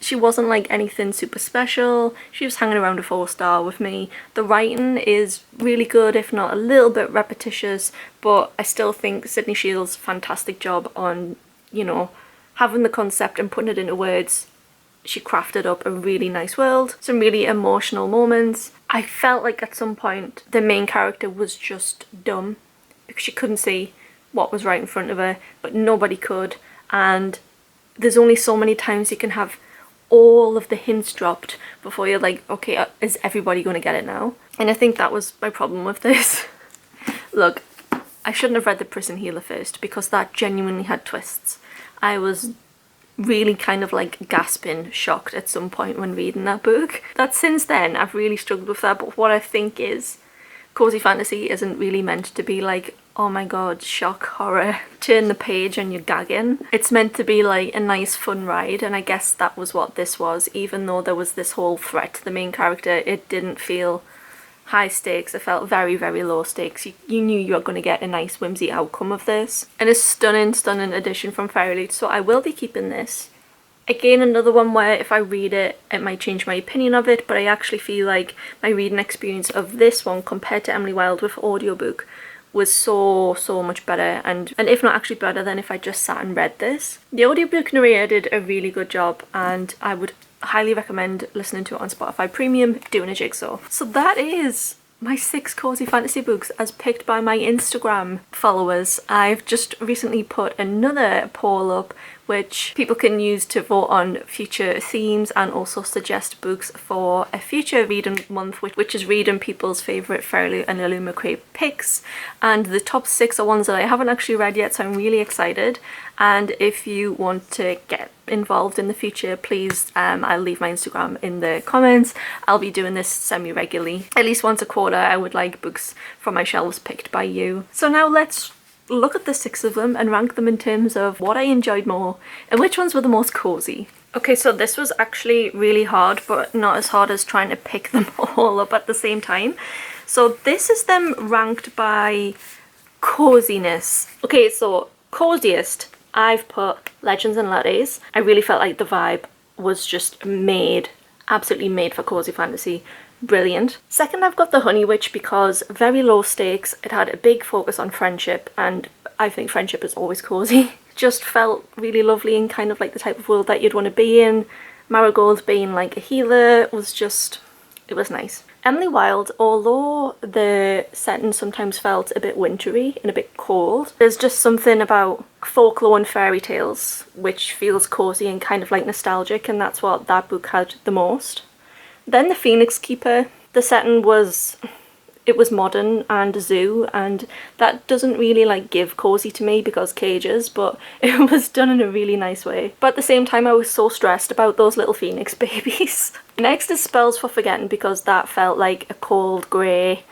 she wasn't like anything super special. She was hanging around a 4-star with me. The writing is really good, if not a little bit repetitious, but I still think Sydney Shields' fantastic job on, you know, having the concept and putting it into words. She crafted up a really nice world, some really emotional moments. I felt like at some point the main character was just dumb because she couldn't see what was right in front of her, but nobody could. And there's only so many times you can have all of the hints dropped before you're like, okay, is everybody going to get it now? And I think that was my problem with this. Look, I shouldn't have read The Prison Healer first because that genuinely had twists. I was really kind of like gasping, shocked at some point when reading that book. That since then I've really struggled with that, but what I think is Cosy Fantasy isn't really meant to be like, oh my god, shock, horror, turn the page and you're gagging. It's meant to be like a nice fun ride, and I guess that was what this was. Even though there was this whole threat to the main character, it didn't feel high stakes. It felt very, very low stakes. You knew you were going to get a nice whimsy outcome of this. And a stunning, stunning addition from Fairyloot, so I will be keeping this. Again, another one where if I read it, it might change my opinion of it, but I actually feel like my reading experience of this one compared to Emily Wilde with audiobook was so much better, and if not actually better than if I just sat and read this. The audiobook narrator did a really good job, and I would highly recommend listening to it on Spotify Premium, doing a jigsaw. So that is my 6 Cosy Fantasy books as picked by my Instagram followers. I've just recently put another poll up which people can use to vote on future themes and also suggest books for a future reading month, which is reading people's favourite Fairyloot and Illumicrate picks. And the top 6 are ones that I haven't actually read yet, so I'm really excited. And if you want to get involved in the future, please, I'll leave my Instagram in the comments. I'll be doing this semi-regularly. At least once a quarter, I would like books from my shelves picked by you. So now let's look at the 6 of them and rank them in terms of what I enjoyed more and which ones were the most cozy. Okay, so this was actually really hard, but not as hard as trying to pick them all up at the same time. So this is them ranked by coziness. Okay, so coziest, I've put Legends and Lattes. I really felt like the vibe was just made, absolutely made for Cosy Fantasy. Brilliant. Second, I've got The Honey Witch because very low stakes. It had a big focus on friendship, and I think friendship is always cozy. Just felt really lovely and kind of like the type of world that you'd want to be in. Marigold being like a healer was just, it was nice. Emily Wilde, although the setting sometimes felt a bit wintry and a bit cold, there's just something about folklore and fairy tales which feels cozy and kind of like nostalgic, and that's what that book had the most. Then The Phoenix Keeper, the setting was, it was modern and a zoo, and that doesn't really like give cozy to me because cages, but it was done in a really nice way. But at the same time I was so stressed about those little phoenix babies. Next is Spells for Forgetting because that felt like a cold grey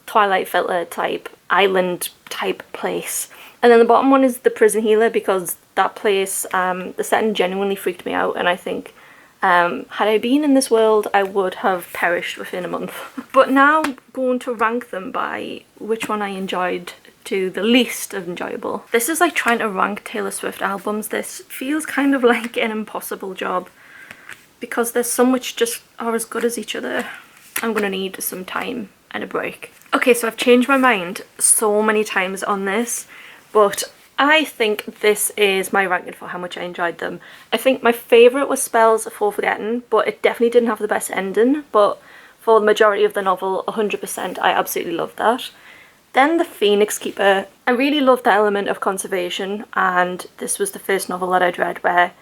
Twilight filter type island type place. And then the bottom one is The Prison Healer because that place, the setting genuinely freaked me out, and I think had I been in this world, I would have perished within a month. But now going to rank them by which one I enjoyed to the least enjoyable. This is like trying to rank Taylor Swift albums. This feels kind of like an impossible job because there's some which just are as good as each other. I'm gonna need some time and a break. Okay, so I've changed my mind so many times on this, but I think this is my ranking for how much I enjoyed them. I think my favourite was Spells for Forgetting, but it definitely didn't have the best ending. But for the majority of the novel, 100%, I absolutely loved that. Then The Phoenix Keeper. I really loved the element of conservation, and this was the first novel that I'd read where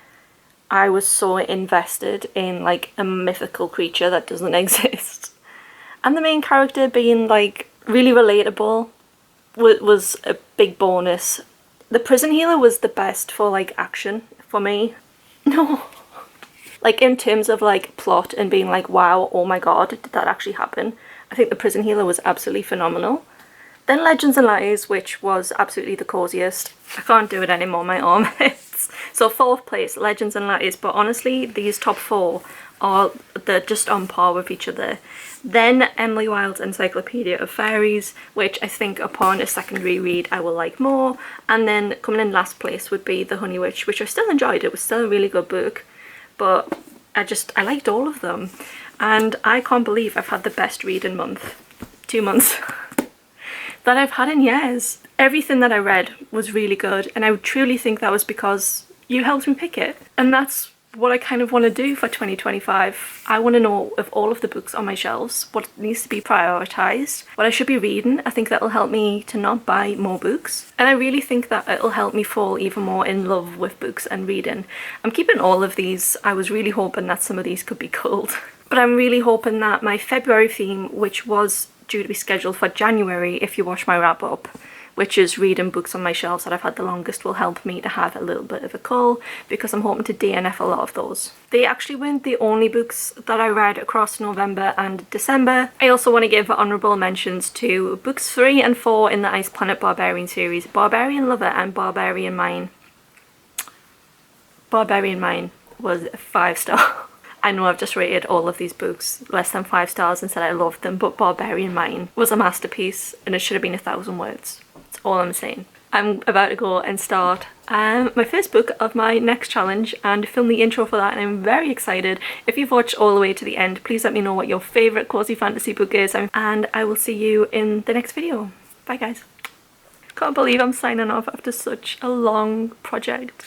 I was so invested in like a mythical creature that doesn't exist. And the main character being like really relatable was a big bonus. The Prison Healer was the best for like action for me. No. Like in terms of like plot and being like, wow, oh my god, did that actually happen? I think The Prison Healer was absolutely phenomenal. Then Legends and Lattes, which was absolutely the coziest. I can't do it anymore, my arm hurts. So 4th place, Legends and Lattes, but honestly these top 4 they're just on par with each other. Then Emily Wilde's Encyclopedia of Fairies, which I think upon a second reread I will like more. And then coming in last place would be The Honey Witch, which I still enjoyed. It was still a really good book, but I liked all of them. And I can't believe I've had the best reading month, 2 months, that I've had in years. Everything that I read was really good, and I truly think that was because you helped me pick it. And that's what I kind of want to do for 2025. I want to know of all of the books on my shelves, what needs to be prioritised, what I should be reading. I think that'll help me to not buy more books. And I really think that it'll help me fall even more in love with books and reading. I'm keeping all of these. I was really hoping that some of these could be culled. But I'm really hoping that my February theme, which was due to be scheduled for January if you watch my wrap up, which is reading books on my shelves that I've had the longest, will help me to have a little bit of a cull, because I'm hoping to DNF a lot of those. They actually weren't the only books that I read across November and December. I also want to give honourable mentions to books 3 and 4 in the Ice Planet Barbarian series, Barbarian Lover and Barbarian Mine. Barbarian Mine was a 5-star. I know I've just rated all of these books less than 5 stars and said I loved them, but Barbarian Mine was a masterpiece and it should have been 1,000 words. That's all I'm saying. I'm about to go and start my first book of my next challenge and film the intro for that, and I'm very excited. If you've watched all the way to the end, please let me know what your favourite Cosy Fantasy book is, and I will see you in the next video. Bye guys. Can't believe I'm signing off after such a long project.